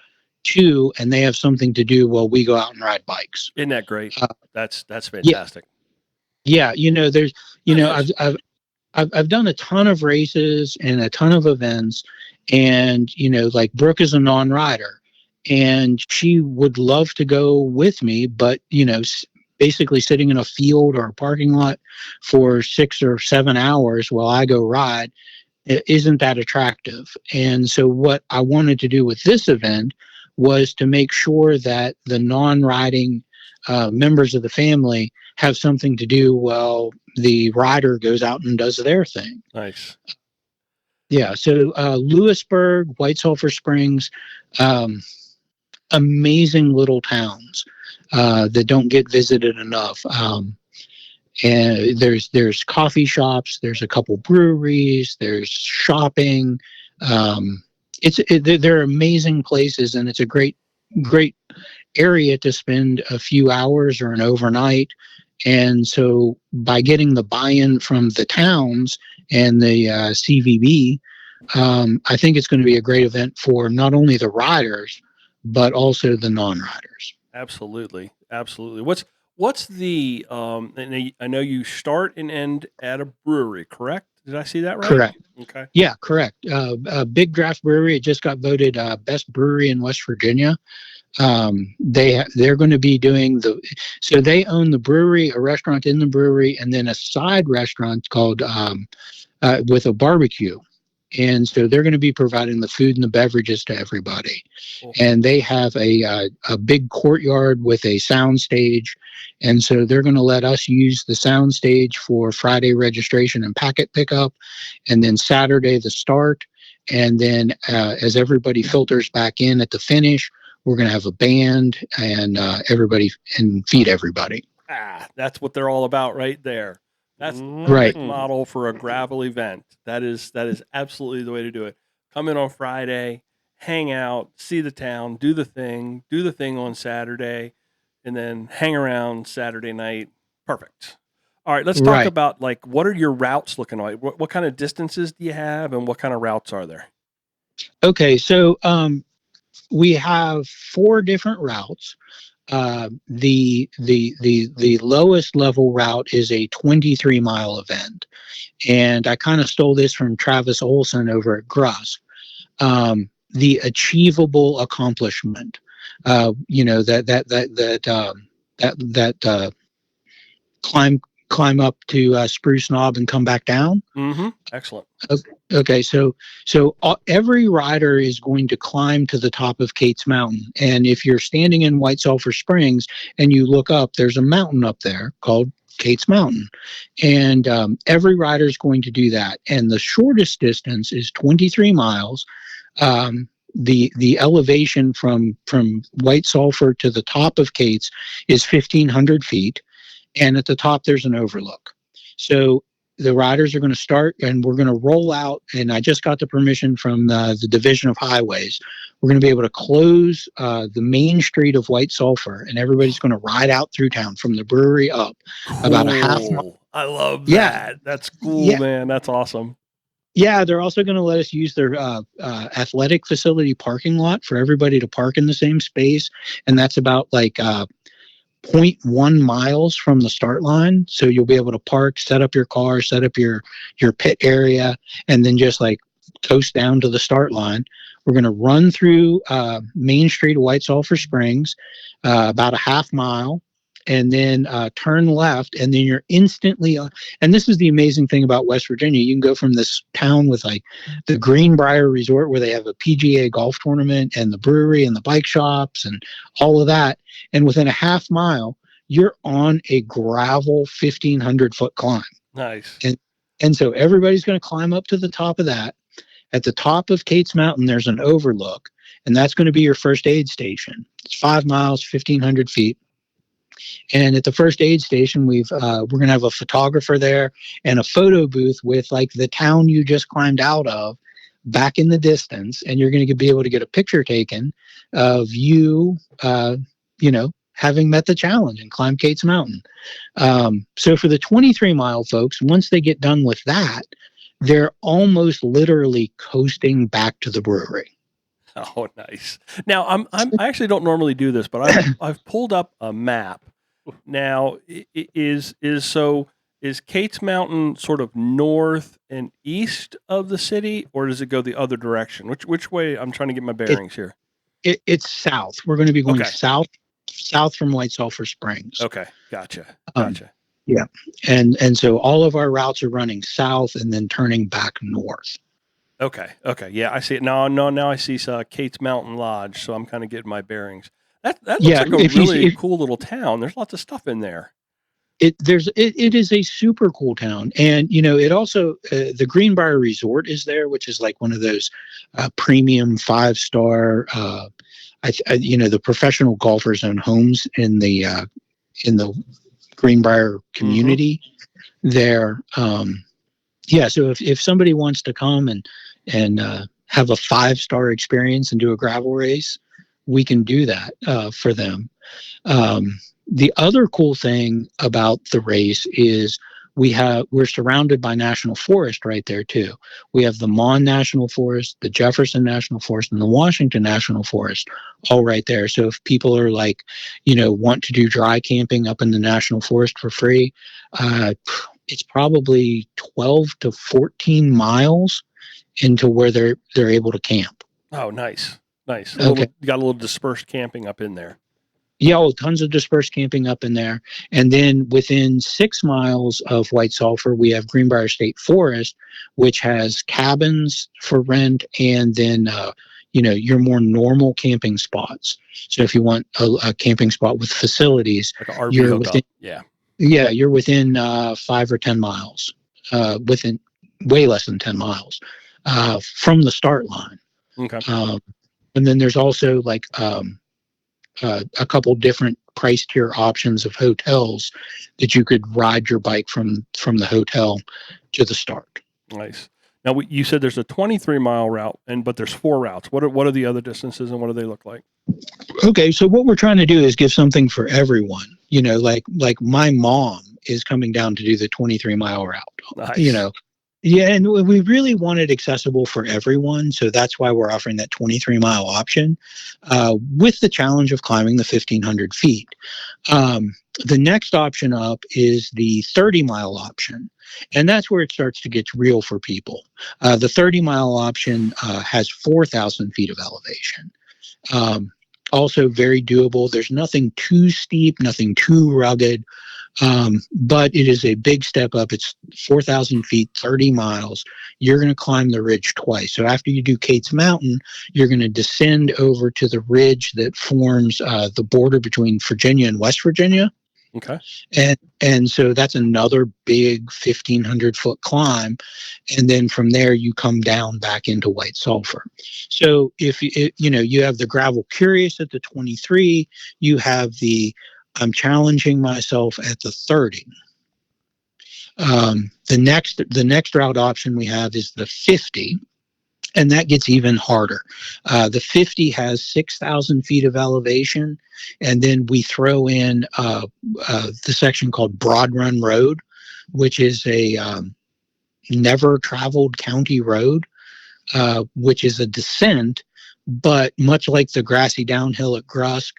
to, and they have something to do while we go out and ride bikes. Isn't that great? That's fantastic. Yeah, there's, I've done a ton of races and a ton of events, and like Brooke is a non-rider, and she would love to go with me, but basically sitting in a field or a parking lot for 6 or 7 hours while I go ride, it isn't that attractive. And so what I wanted to do with this event was to make sure that the non-riding members of the family have something to do while the rider goes out and does their thing. Nice. Yeah. So Lewisburg, White Sulphur Springs, amazing little towns that don't get visited enough. And there's coffee shops, there's a couple breweries, there's shopping. They're amazing places, and it's a great area to spend a few hours or an overnight. And so by getting the buy-in from the towns and the CVB, I think it's going to be a great event for not only the riders, but also the non-riders. Absolutely. What's the, and I know you start and end at a brewery, correct? Did I see that right? Correct. Okay. Yeah, correct. Big Draft Brewery, it just got voted best brewery in West Virginia. They're going to be doing so they own the brewery, a restaurant in the brewery, and then a side restaurant called with a barbecue. And so they're going to be providing the food and the beverages to everybody. Cool. And they have a big courtyard with a sound stage. And so they're going to let us use the sound stage for Friday registration and packet pickup, and then Saturday the start. And then as everybody filters back in at the finish, we're going to have a band and everybody and feed everybody. That's what they're all about right there. That's the right model for a gravel event. That is absolutely the way to do it. Come in on Friday, hang out, see the town, do the thing on Saturday, and then hang around Saturday night. Perfect. All right, let's talk about like what are your routes looking like? What kind of distances do you have, and what kind of routes are there? Okay, so we have 4 different routes. The lowest level route is a 23-mile event, and I kind of stole this from Travis Olson over at Gruss. The achievable accomplishment, that climb up to Spruce Knob and come back down. Mm-hmm. Excellent. Okay, so every rider is going to climb to the top of Cates Mountain, and if you're standing in White Sulphur Springs and you look up, there's a mountain up there called Cates Mountain. And every rider is going to do that. And the shortest distance is 23 miles. The elevation from White Sulphur to the top of Cates is 1,500 feet. And at the top, there's an overlook. So the riders are going to start, and we're going to roll out. And I just got the permission from the Division of Highways. We're going to be able to close the main street of White Sulphur, and everybody's going to ride out through town from the brewery up about a half mile. I love that. Yeah. That's cool, man. That's awesome. Yeah, they're also going to let us use their athletic facility parking lot for everybody to park in the same space. And that's about like 0.1 miles from the start line. So you'll be able to park, set up your car, set up your pit area, and then just like coast down to the start line. We're going to run through Main Street of White Sulphur Springs, about a half mile, and then turn left, and then you're instantly and this is the amazing thing about West Virginia. You can go from this town with like the Greenbrier Resort, where they have a PGA golf tournament and the brewery and the bike shops and all of that, and within a half mile, you're on a gravel 1,500-foot climb. Nice. And so everybody's going to climb up to the top of that. At the top of Cates Mountain, there's an overlook, and that's going to be your first aid station. It's 5 miles, 1,500 feet. And at the first aid station, we're going to have a photographer there and a photo booth with like the town you just climbed out of back in the distance. And you're going to be able to get a picture taken of you, having met the challenge and climbed Cates Mountain. So for the 23-mile folks, once they get done with that, they're almost literally coasting back to the brewery. Oh, nice. Now, I actually don't normally do this, but I've pulled up a map. Now, is Cates Mountain sort of north and east of the city, or does it go the other direction? Which way? I'm trying to get my bearings here. It's south. We're going to be going Okay. south from White Sulphur Springs. Okay, gotcha. Yeah, and so all of our routes are running south and then turning back north. Okay. Yeah, I see it now. Now I see Cates Mountain Lodge, so I'm kind of getting my bearings. That looks like a really cool little town. There's lots of stuff in there. It is a super cool town, and it also the Greenbrier Resort is there, which is like one of those premium 5-star. The professional golfers own homes in the Greenbrier community there. So if somebody wants to come and have a 5-star experience and do a gravel race, we can do that for them. The other cool thing about the race is we're surrounded by national forest right there too. We have the Mon National Forest, the Jefferson National Forest, and the Washington National Forest all right there. So if people are like, want to do dry camping up in the national forest for free, it's probably 12 to 14 miles into where they're able to camp. Oh, nice. Okay. You got a little dispersed camping up in there. Yeah, tons of dispersed camping up in there. And then within 6 miles of White Sulphur, we have Greenbrier State Forest, which has cabins for rent, and then your more normal camping spots. So if you want a camping spot with facilities, Like an RV you're hookup. within, you're within 5 or 10 miles, within way less than 10 miles from the start line. Okay. And then there's also like a couple different price tier options of hotels that you could ride your bike from the hotel to the start. Nice. Now, you said there's a 23-mile route, but there's 4 routes. What are the other distances, and what do they look like? Okay, so what we're trying to do is give something for everyone. Like my mom is coming down to do the 23-mile route. Nice. Yeah, and we really want it accessible for everyone, so that's why we're offering that 23-mile option with the challenge of climbing the 1,500 feet. The next option up is the 30-mile option, and that's where it starts to get real for people. The 30-mile option has 4,000 feet of elevation. Also very doable. There's nothing too steep, nothing too rugged. But it is a big step up. It's 4,000 feet, 30 miles. You're going to climb the ridge twice. So after you do Cates Mountain, you're going to descend over to the ridge that forms the border between Virginia and West Virginia. Okay. And so that's another big 1,500-foot climb, and then from there you come down back into White Sulphur. So if you have the Gravel Curious at the 23, you have the I'm challenging myself at the 30. The next route option we have is the 50, and that gets even harder. The 50 has 6,000 feet of elevation, and then we throw in the section called Broad Run Road, which is a never traveled county road, which is a descent, but much like the grassy downhill at Grusk,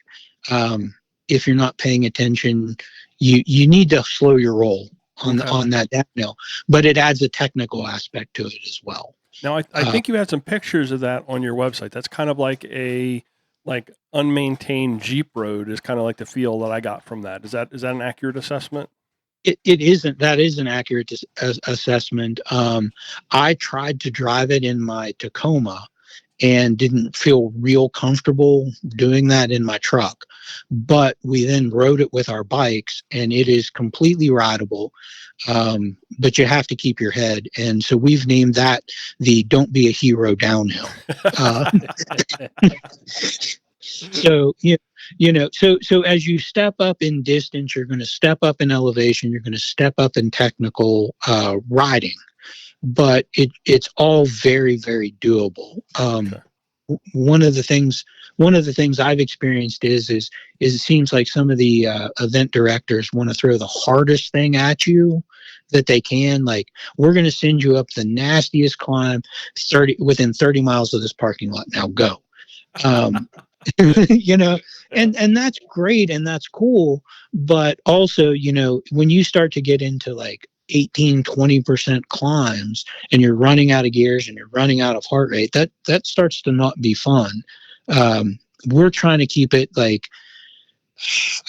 if you're not paying attention, you need to slow your roll on that downhill, but it adds a technical aspect to it as well. Now, I think you had some pictures of that on your website. That's kind of like a unmaintained Jeep road is kind of like the feel that I got from that. Is that an accurate assessment? It isn't. That is an accurate assessment. I tried to drive it in my Tacoma and didn't feel real comfortable doing that in my truck. But we then rode it with our bikes, and it is completely rideable. But you have to keep your head. And so we've named that the Don't Be a Hero downhill. So, so as you step up in distance, you're going to step up in elevation, you're going to step up in technical riding, but it's all very, very doable. One of the things I've experienced is it seems like some of the event directors want to throw the hardest thing at you that they can. Like, we're going to send you up the nastiest climb within 30 miles of this parking lot. Now go. And that's great and that's cool, but also, when you start to get into like 18-20% climbs and you're running out of gears and you're running out of heart rate, that starts to not be fun. We're trying to keep it like,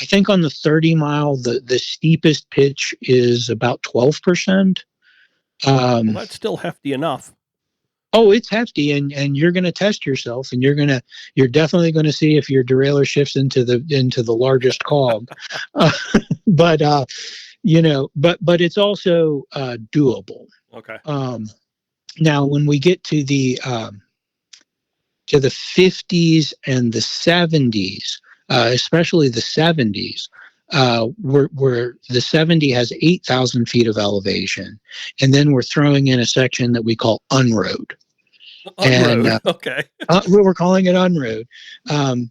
I think on the 30 mile, the steepest pitch is about 12%. Well, that's still hefty enough. Oh, it's hefty, and you're going to test yourself, and you're definitely going to see if your derailleur shifts into the largest cog. But it's also doable. Okay. Now, when we get to the 50s and the 70s, especially the 70s, where the 70 has 8,000 feet of elevation, and then we're throwing in a section that we call unroad. And okay, we're calling it unroad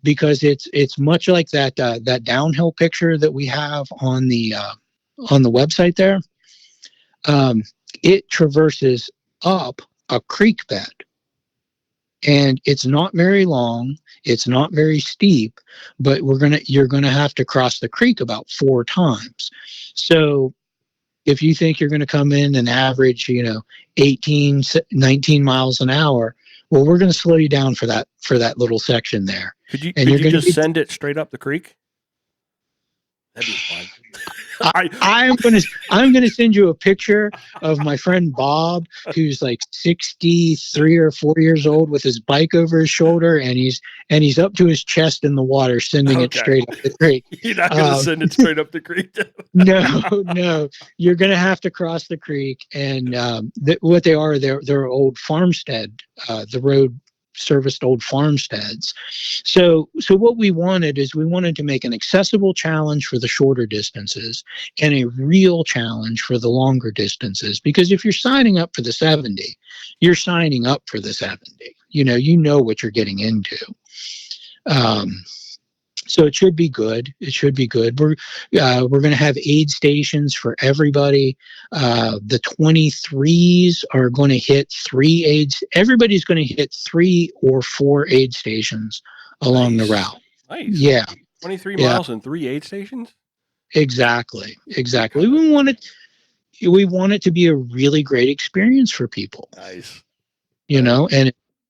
because it's much like that downhill picture that we have on the website there. It traverses up a creek bed, and it's not very long, it's not very steep, but you're gonna have to cross the creek about 4 times. So if you think you're going to come in and average, 18, 19 miles an hour, well, we're going to slow you down for that little section there. Could you just send it straight up the creek? That'd be fun. I'm going to send you a picture of my friend Bob, who's like 63 or 4 years old with his bike over his shoulder, and he's up to his chest in the water, sending it straight up the creek. You're not going to send it straight up the creek. No, you're going to have to cross the creek, and what they are, they're old farmstead. The road serviced old farmsteads. So what we wanted to make an accessible challenge for the shorter distances and a real challenge for the longer distances. Because if you're signing up for the 70, you're signing up for the 70. You know what you're getting into. So it should be good. We're going to have aid stations for everybody. The 23s are going to hit 3 aids. Everybody's going to hit 3 or 4 aid stations along the route. Nice. Yeah. 23 miles and 3 aid stations? Exactly. We want it to be a really great experience for people. Nice.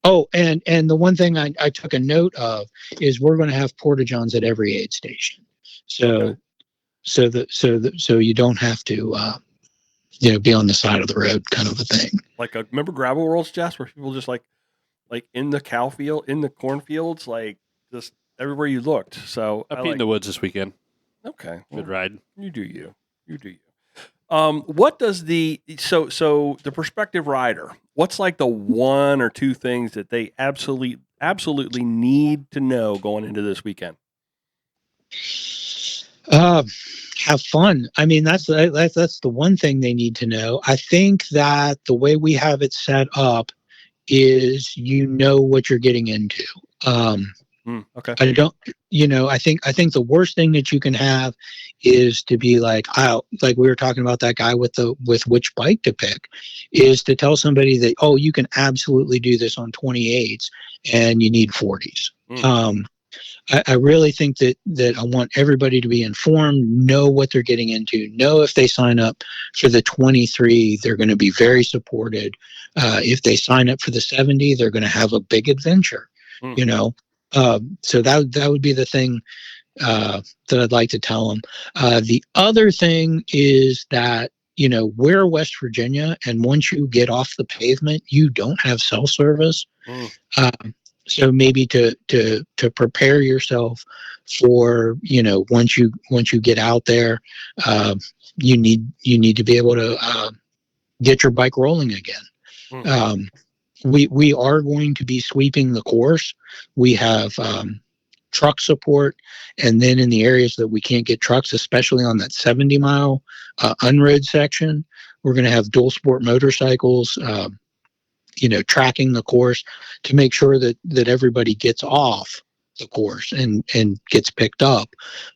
And the one thing I took a note of is we're going to have porta-johns at every aid station. So you don't have to be on the side of the road, kind of a thing. Like remember Gravel Worlds, Jess, where people just like in the cow field, in the cornfields, like just everywhere you looked. So I've been in the woods this weekend. Okay. Good ride. You do you. You do you. What does the prospective rider? What's like the one or two things that they absolutely need to know going into this weekend? Uh, have fun. I mean, that's the one thing they need to know. I think that the way we have it set up is you know what you're getting into. Okay. I don't, I think the worst thing that you can have is to be like, like we were talking about that guy with which bike to pick, is to tell somebody that, oh, you can absolutely do this on 28s and you need 40s. I really think that I want everybody to be informed, know what they're getting into, know if they sign up for the 23, they're going to be very supported. If they sign up for the 70, they're going to have a big adventure, you know. So that would be the thing that I'd like to tell them. The other thing is that, we're West Virginia, and once you get off the pavement, you don't have cell service. So maybe to prepare yourself for, once you get out there, you need to be able to get your bike rolling again. We are going to be sweeping the course. We have truck support, and then in the areas that we can't get trucks, especially on that 70-mile unroad section, we're going to have dual sport motorcycles tracking the course to make sure that everybody gets off the course and gets picked up.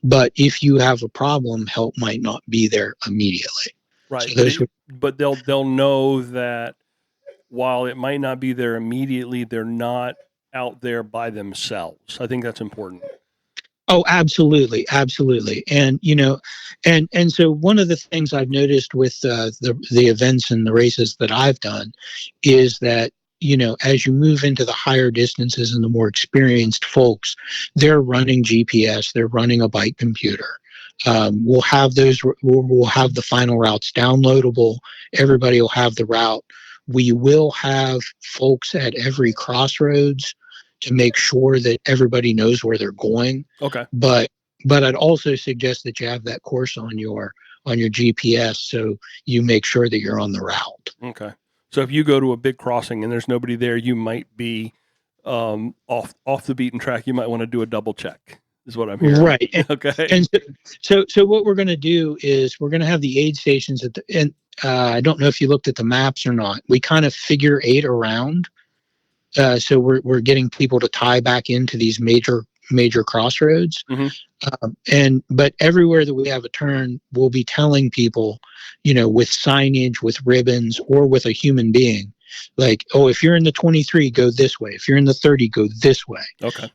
But if you have a problem, help might not be there immediately. Right. So but they'll know that while it might not be there immediately, they're not out there by themselves. I think that's important. Oh, absolutely, absolutely, and and so one of the things I've noticed with the events and the races that I've done is that as you move into the higher distances and the more experienced folks, they're running GPS, they're running a bike computer. We'll have we'll have the final routes downloadable. Everybody will have the route. We will have folks at every crossroads to make sure that everybody knows where they're going. Okay. But I'd also suggest that you have that course on your GPS so you make sure that you're on the route. Okay. So if you go to a big crossing and there's nobody there, you might be off the beaten track. You might want to do a double check. Is what I'm hearing. Right. Okay. And so what we're going to do is we're going to have the aid stations and I don't know if you looked at the maps or not. We kind of figure 8 around. So we're getting people to tie back into these major crossroads. But everywhere that we have a turn, we'll be telling people, with signage, with ribbons, or with a human being, like, oh, if you're in the 23, go this way. If you're in the 30, go this way. Okay.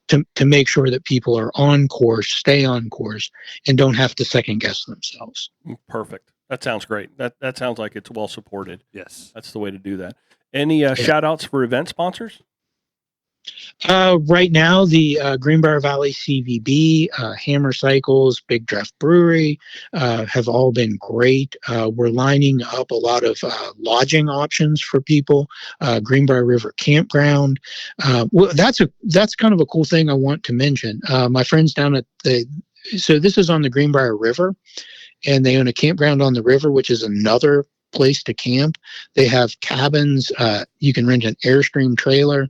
To make sure that people are on course, stay on course, and don't have to second guess themselves. Perfect. That sounds great. That sounds like it's well supported. Yes. That's the way to do that. Any shout outs for event sponsors? Right now, the Greenbrier Valley CVB, Hammer Cycles, Big Draft Brewery have all been great. We're lining up a lot of lodging options for people. Greenbrier River Campground. Well, that's kind of a cool thing I want to mention. My friends down at so this is on the Greenbrier River, and they own a campground on the river, which is another place to camp. They have cabins. You can rent an Airstream trailer.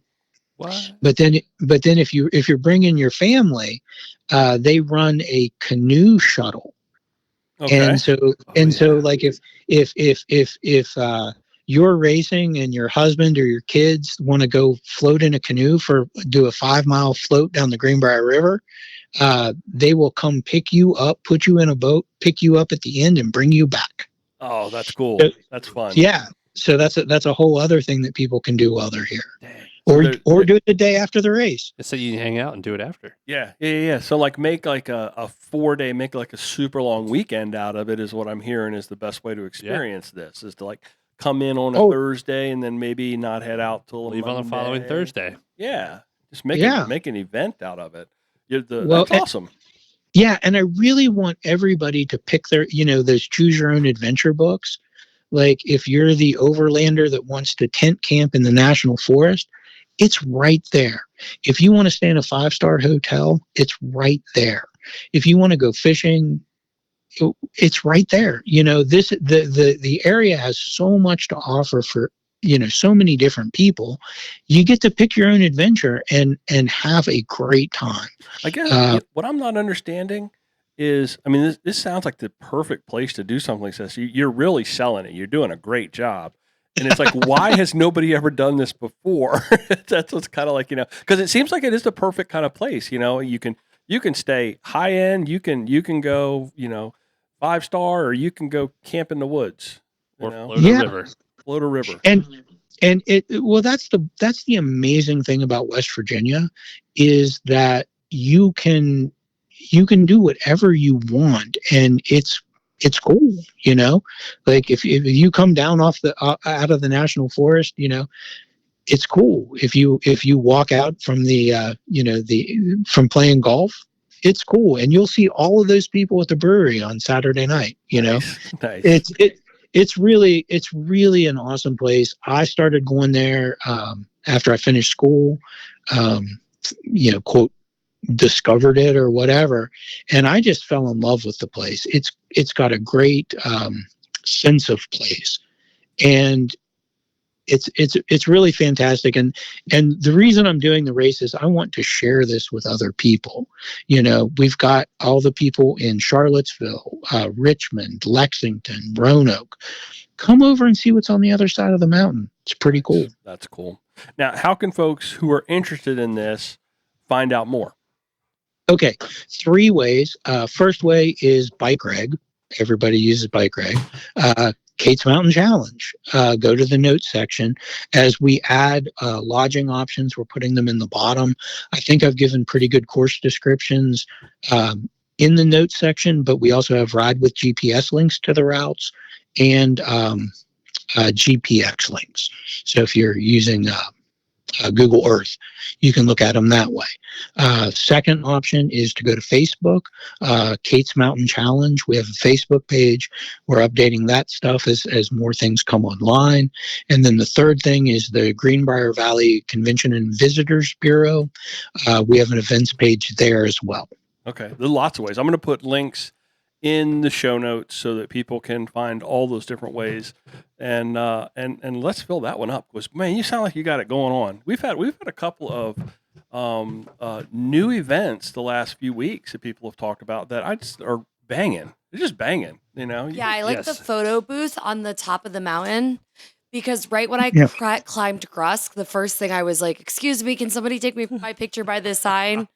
What? But then if you're bringing your family, they run a canoe shuttle. Okay. And so like if you're racing and your husband or your kids want to go float in a canoe do a 5-mile float down the Greenbrier River, they will come pick you up, put you in a boat, pick you up at the end, and bring you back. Oh, that's cool. That's fun. Yeah. So that's a whole other thing that people can do while they're here. Dang. Or do it the day after the race. So you can hang out and do it after. Yeah. So like make like a 4-day, make like a super long weekend out of it is what I'm hearing is the best way to experience this is to like come in on a Thursday and then maybe not head out till leave on the following Thursday. Yeah. Just make an event out of it. That's awesome. Yeah. And I really want everybody to pick their, those choose your own adventure books. Like if you're the overlander that wants to tent camp in the national forest, it's right there. If you want to stay in a 5-star hotel, it's right there. If you want to go fishing, it's right there. The area has so much to offer for, so many different people. You get to pick your own adventure and have a great time. I guess what I'm not understanding is, I mean, this sounds like the perfect place to do something like this. You're really selling it. You're doing a great job. And it's like, why has nobody ever done this before? That's what's kind of like, because it seems like it is the perfect kind of place. You can stay high end. You can go, 5-star, or you can go camp in the woods. Or float a river. Float a river. And that's the amazing thing about West Virginia, is that you can do whatever you want, and it's cool. Like if you come down off out of the national forest, it's cool. If you walk out from from playing golf, it's cool, and you'll see all of those people at the brewery on Saturday night. Nice. It's really an awesome place. I started going there after I finished school, quote, discovered it or whatever, and I just fell in love with the place. It's got a great sense of place, and it's really fantastic. And the reason I'm doing the race is I want to share this with other people. We've got all the people in Charlottesville, Richmond, Lexington, Roanoke. Come over and see what's on the other side of the mountain. It's pretty cool. That's cool. Now, how can folks who are interested in this find out more? Okay, 3 ways. First way is Bike Reg. Everybody uses Bike Reg. Kate's Mountain Challenge. Go to the notes section. As we add lodging options, we're putting them in the bottom. I think I've given pretty good course descriptions in the notes section, but we also have ride with GPS links to the routes and GPX links. So if you're using Google Earth, you can look at them that way. Second option is to go to Facebook, Kate's Mountain Challenge. We have a Facebook page. We're updating that stuff as more things come online. And then the third thing is the Greenbrier Valley Convention and Visitors Bureau. We have an events page there as well. Okay, there are lots of ways. I'm going to put links in the show notes so that people can find all those different ways, and let's fill that one up, because man, you sound like you got it going on. We've had a couple of new events the last few weeks that people have talked about that are banging. They're just banging, Yeah, I like the photo booth on the top of the mountain, because right when I climbed Grusk, the first thing I was like, "Excuse me, can somebody take my picture by this sign?"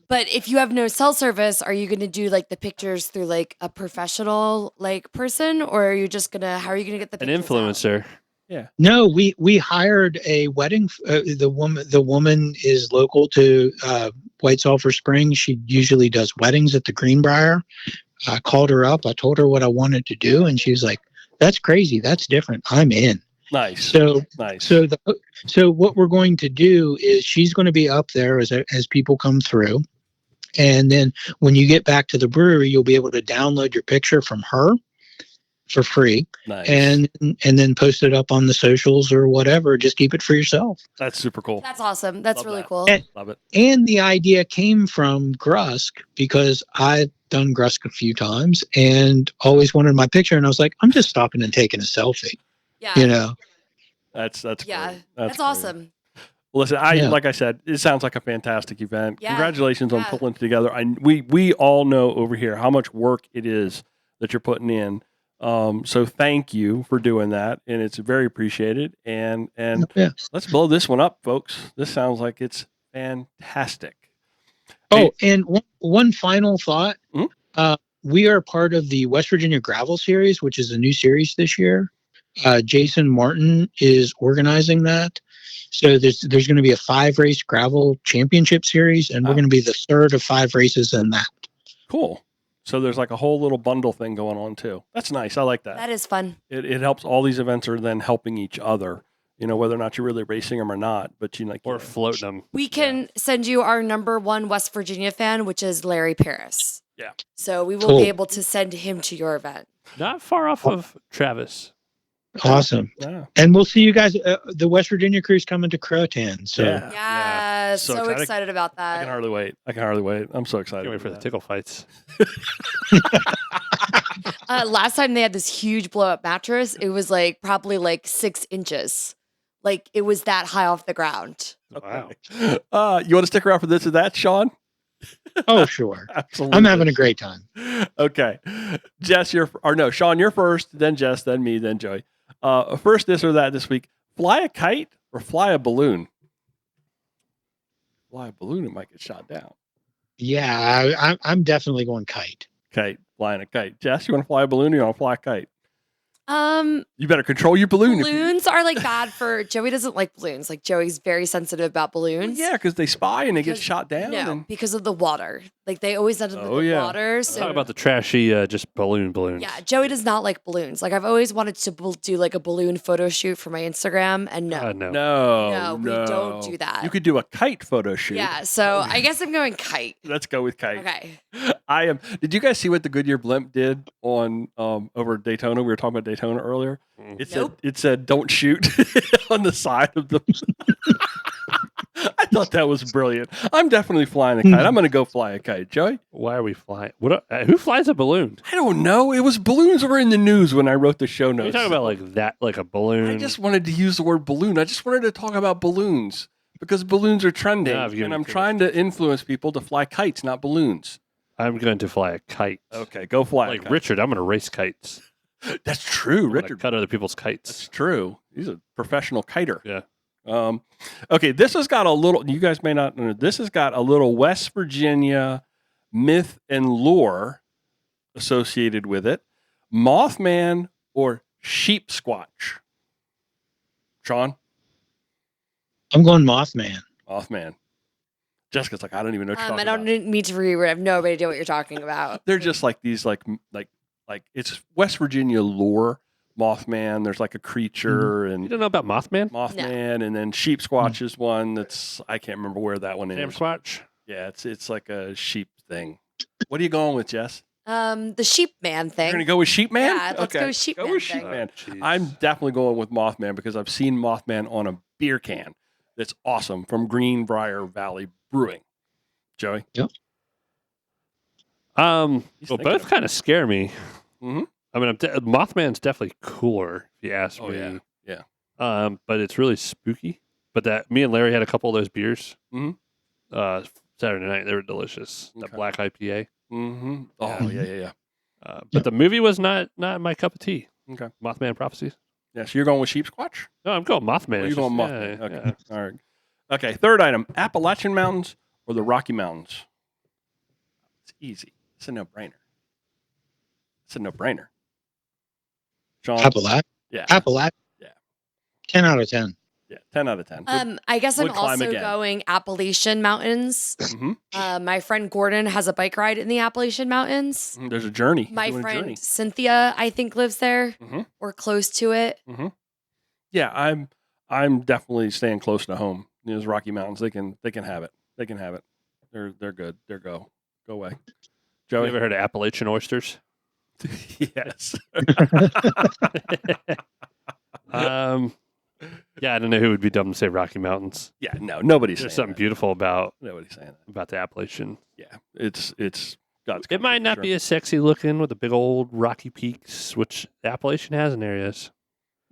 But if you have no cell service, are you going to do like the pictures through like a professional person, or are you just how are you going to get the pictures an influencer? out? Yeah. No, we hired a wedding. The woman is local to White Sulphur Springs. She usually does weddings at the Greenbrier. I called her up. I told her what I wanted to do, and she was like, "That's crazy. That's different. I'm in." Nice. So nice. So what we're going to do is she's going to be up there as people come through. And then when you get back to the brewery, you'll be able to download your picture from her for free. Nice. And then post it up on the socials or whatever. Just keep it for yourself. That's super cool. That's awesome. That's really cool. Love it. And the idea came from Grusk, because I've done Grusk a few times and always wanted my picture. And I was like, I'm just stopping and taking a selfie. Yeah. That's yeah. great. That's awesome. Well, listen, like I said, it sounds like a fantastic event. Yeah. Congratulations on pulling it together. We all know over here how much work it is that you're putting in. So thank you for doing that, and it's very appreciated. And let's blow this one up, folks. This sounds like it's fantastic. Oh, and one final thought. Mm-hmm. We are part of the West Virginia Gravel Series, which is a new series this year. Jason Martin is organizing that. So there's going to be a 5-race gravel championship series, and we're going to be the third of 5 races in that. Cool. So there's like a whole little bundle thing going on too. That's nice. I like that. That is fun. It helps. All these events are then helping each other, whether or not you're really racing them or not, but or floating them. We can send you our number 1 West Virginia fan, which is Larry Paris. Yeah. So we will be able to send him to your event. Not far off of Travis. Awesome. Yeah. And we'll see you guys. The West Virginia crew's coming to Croatan. So Yes. Yes, so excited. excited about I that. can hardly wait. I'm so excited. Can't wait for the that. tickle fights. Last time they had this huge blow up mattress. It was like probably like 6 inches. Like it was that high off the ground. Wow. You want to stick around for this or that, Sean? Oh, sure. Absolutely. I'm having a great time. Okay. Jess, Sean, you're first, then Jess, then me, then Joey. First this or that this week. Fly a kite or fly a balloon? Fly a balloon, it might get shot down. Yeah, I'm definitely going kite. Kite, flying a kite. Jess, you want to fly a balloon or you want to fly a kite? Um, You better control your balloon. balloons are like bad for Joey. Doesn't like balloons. Like Joey's very sensitive about balloons. Yeah, because they spy and they get Because- shot down. No, and- because of the water. Like they always end up Oh, in the yeah. water. So Talk about the trashy, just balloons. yeah, Joey does not like balloons. Like I've always wanted to do like a balloon photo shoot for my Instagram, and no, No. No, we don't do that. You could do a kite photo shoot. yeah. So I guess I'm going kite. Let's go with kite. Okay. I am. Did you guys see what the Goodyear blimp did on over Daytona? We were talking about Daytona earlier. Nope. It said don't shoot on the side of the. I thought that was brilliant. I'm definitely flying a kite. I'm going to go fly a kite, Joey. Why are we flying? Who flies a balloon? I don't know. It was balloons were in the news when I wrote the show Are notes. you talking about like that, like a balloon? I just wanted to use the word balloon. I just wanted to talk about balloons because balloons are trending, Yeah, I've given and it I'm too trying to influence people to fly kites, not balloons. I'm going to fly a kite. Okay, go fly. a Like kite. Richard, I'm going to race kites. That's true. I'm gonna Richard, cut other people's that's kites. true. He's a professional kiter. Yeah. Okay, this has got a little. You guys may not know. This has got a little West Virginia myth and lore associated with it. Mothman or sheep squatch? Sean, Um, I'm going Mothman. Mothman. Jessica's like, I don't even know what you're I talking don't about. need to read. I have no idea what you're talking about. They're just like these, like it's West Virginia lore. Mothman. There's like a creature You and don't know about Mothman? Mothman, and then sheep squatch is one that's I can't remember where that one Sam is. Squatch? Yeah, it's like a sheep thing. What are you going with, Jess? The sheep man You're thing. gonna go with sheep man? Yeah, let's go sheep Go man with thing. sheep man. jeez. I'm definitely going with Mothman because I've seen Mothman on a beer can. That's awesome from Greenbrier Valley Brewing. Joey, Well, thinking both of it. kind of scare me. Mhm. I mean, Mothman's definitely cooler, if you ask Oh, me. yeah. But it's really spooky. But me and Larry had a couple of those beers. Mhm. Saturday night, they were delicious. The Okay. black IPA. Mm-hmm. Oh yeah. But the movie was not my cup of tea. Okay. Mothman Prophecies. Yeah. So you're going with sheep squatch? No, I'm going Mothman. Or It's you're going just- Mothman? yeah, Okay. yeah. All right. Okay. Third item: Appalachian Mountains or the Rocky Mountains? It's easy. It's a no-brainer. Sean? Appalachia. Yeah. Appalachia. Yeah. 10 out of 10. Yeah. 10 out of 10. I guess I'm Would climb also again. going Appalachian Mountains. Mhm. My friend Gordon has a bike ride in the Appalachian Mountains. There's a journey. He's My doing a journey. friend Cynthia, I think, lives there Mhm. or close to it. Yeah, I'm definitely staying close to home. Those Rocky Mountains, they can have it. They can have it. They're good. They're go away. You Joey, ever heard of Appalachian oysters? yes. Yeah, I don't know who would be dumb to say Rocky Mountains. Yeah, no, nobody's There's saying something that. beautiful about Nobody's saying that. the Appalachian. Yeah, it's God's. It might not be as sexy looking with the big old rocky peaks, which the Appalachian has in areas,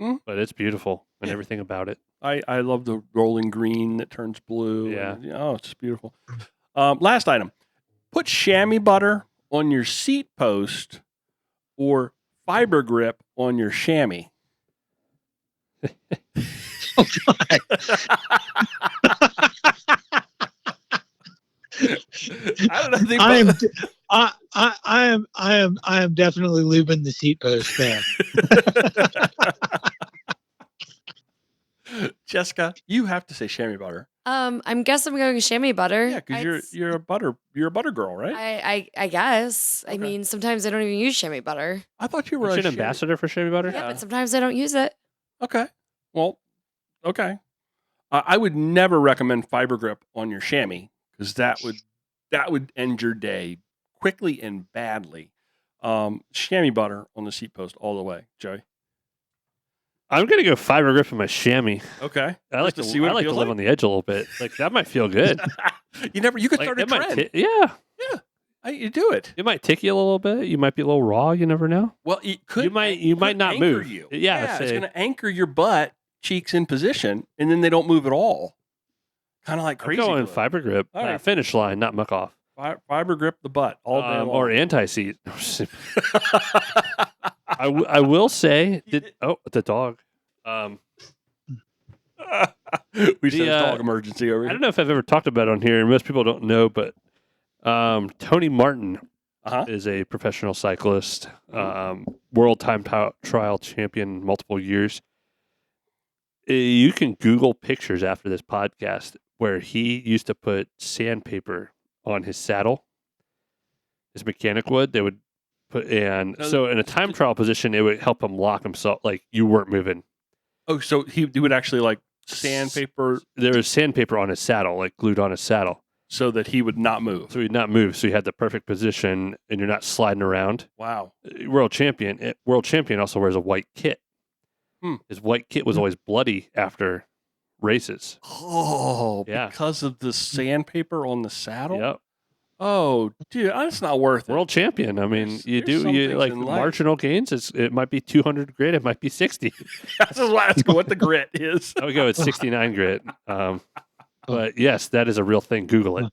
Mm. but it's beautiful and Yeah. everything about it. I love the rolling green that turns blue. Yeah. and, oh, it's just beautiful. Last item: put chamois butter on your seat post or fiber grip on your chamois. Oh, God. I don't know. They I am, both- I am definitely lubing the seat post there. Jessica, you have to say chamois butter. I'm guessing I'm going chamois butter. Yeah, because you're a butter girl, right? I guess. I Okay. mean, sometimes I don't even use chamois butter. I thought you were Aren't you a an ambassador for Chamois Butter? Yeah, but sometimes I don't use it. Okay. Well, okay. I would never recommend fiber grip on your chamois because that would end your day quickly and badly. Chamois butter on the seat post all the way, Joey. I'm gonna go fiber grip in my chamois. Okay. I like to see what I it like to feels live on the edge a little bit. Like that might feel good. You could start a it might trend. yeah. You do it. It might tick you a little bit. You might be a little raw. You never know. Well, it could. You might not anchor move. You. Yeah, it's going to anchor your butt cheeks in position, and then they don't move at all. Kind of like crazy. I'm going glue. fiber grip. All right. Finish line, not muck off. Fiber grip the butt all day long. Or anti-seat. I will say, the dog. We said dog emergency over here. I don't know if I've ever talked about it on here, and most people don't know, but Tony Martin is a professional cyclist, world time trial champion multiple years. You can Google pictures after this podcast where he used to put sandpaper on his saddle. His mechanic would. They would put so in a time trial position, it would help him lock himself, like you weren't moving. Oh, so he would actually like sandpaper. There was sandpaper on his saddle, like glued on his saddle, so that he would not move. So he'd not move. So he had the perfect position, and you're not sliding around. Wow. World champion also wears a white kit. His white kit was always bloody after races. Oh, yeah, because of the sandpaper on the saddle. Yep. Oh, dude, that's not worth it. World champion. I mean, there's like marginal gains. It might be 200 grit. It might be 60. That's what the grit is. I would go with 69 grit. But yes, that is a real thing. Google it.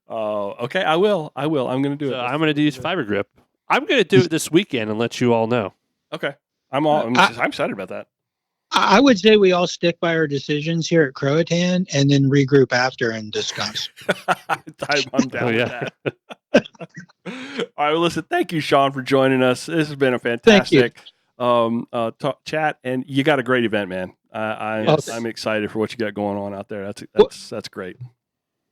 Oh, okay. I will. I'm going to do it. I'm going to use fiber grip. I'm going to do it this weekend and let you all know. Okay. I'm excited about that. I would say we all stick by our decisions here at Croatan and then regroup after and discuss. I'm down with that. All right. Well, listen, thank you, Shawn, for joining us. This has been a fantastic chat, and you got a great event, man. I'm excited for what you got going on out there. That's great.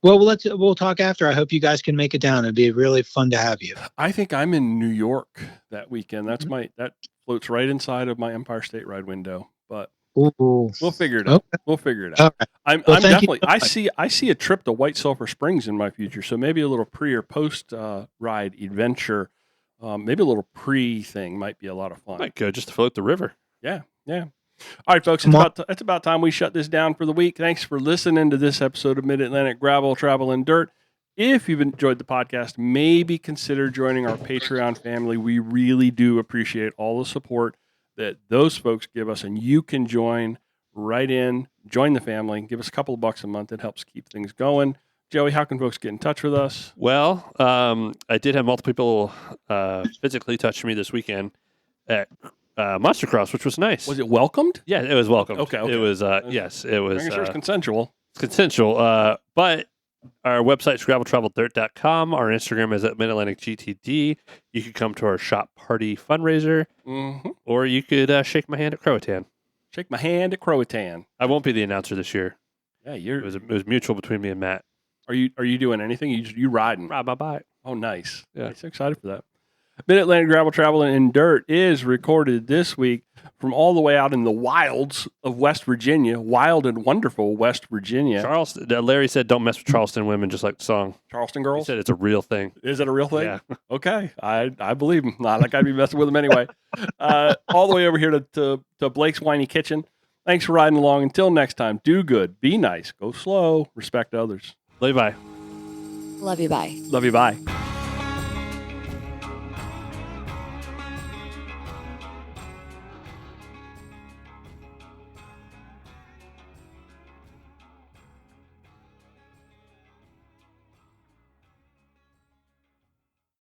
Well, we'll talk after. I hope you guys can make it down. It'd be really fun to have you. I think I'm in New York that weekend. That floats right inside of my Empire State Ride window. But we'll figure it out. Okay. We'll figure it out. Right. I'm definitely. I see a trip to White Sulphur Springs in my future. So maybe a little pre or post ride adventure. Maybe a little pre thing might be a lot of fun. Might go just to float the river. Yeah. All right, folks. It's about time we shut this down for the week. Thanks for listening to this episode of Mid-Atlantic Gravel, Travel, and Dirt. If you've enjoyed the podcast, maybe consider joining our Patreon family. We really do appreciate all the support that those folks give us, and you can join the family, give us a couple of bucks a month. It helps keep things going. Joey, how can folks get in touch with us? Well, I did have multiple people physically touch me this weekend at Monster Cross, which was nice. Was it welcomed? Yeah, it was welcomed. Okay. It was, yes, it was. I'm sure it's consensual. It's consensual, but our website is graveltraveldirt.com. Our Instagram is at Mid-Atlantic GTD. You could come to our shop party fundraiser, or you could shake my hand at Croatan. Shake my hand at Croatan. I won't be the announcer this year. Yeah, it was mutual between me and Matt. Are you doing anything? You riding? Ride my bike. Oh, nice. Yeah, I'm so excited for that. Mid-Atlantic Gravel, Travel, and Dirt is recorded this week from all the way out in the wilds of West Virginia, wild and wonderful West Virginia. Larry said, "Don't mess with Charleston women," just like the song. Charleston girls. He said it's a real thing. Is it a real thing? Yeah. Okay, I believe him. Not like I'd be messing with him anyway. All the way over here to Blake's Whiny Kitchen. Thanks for riding along. Until next time, do good, be nice, go slow, respect others. Love you, bye. Love you, bye. Love you, bye.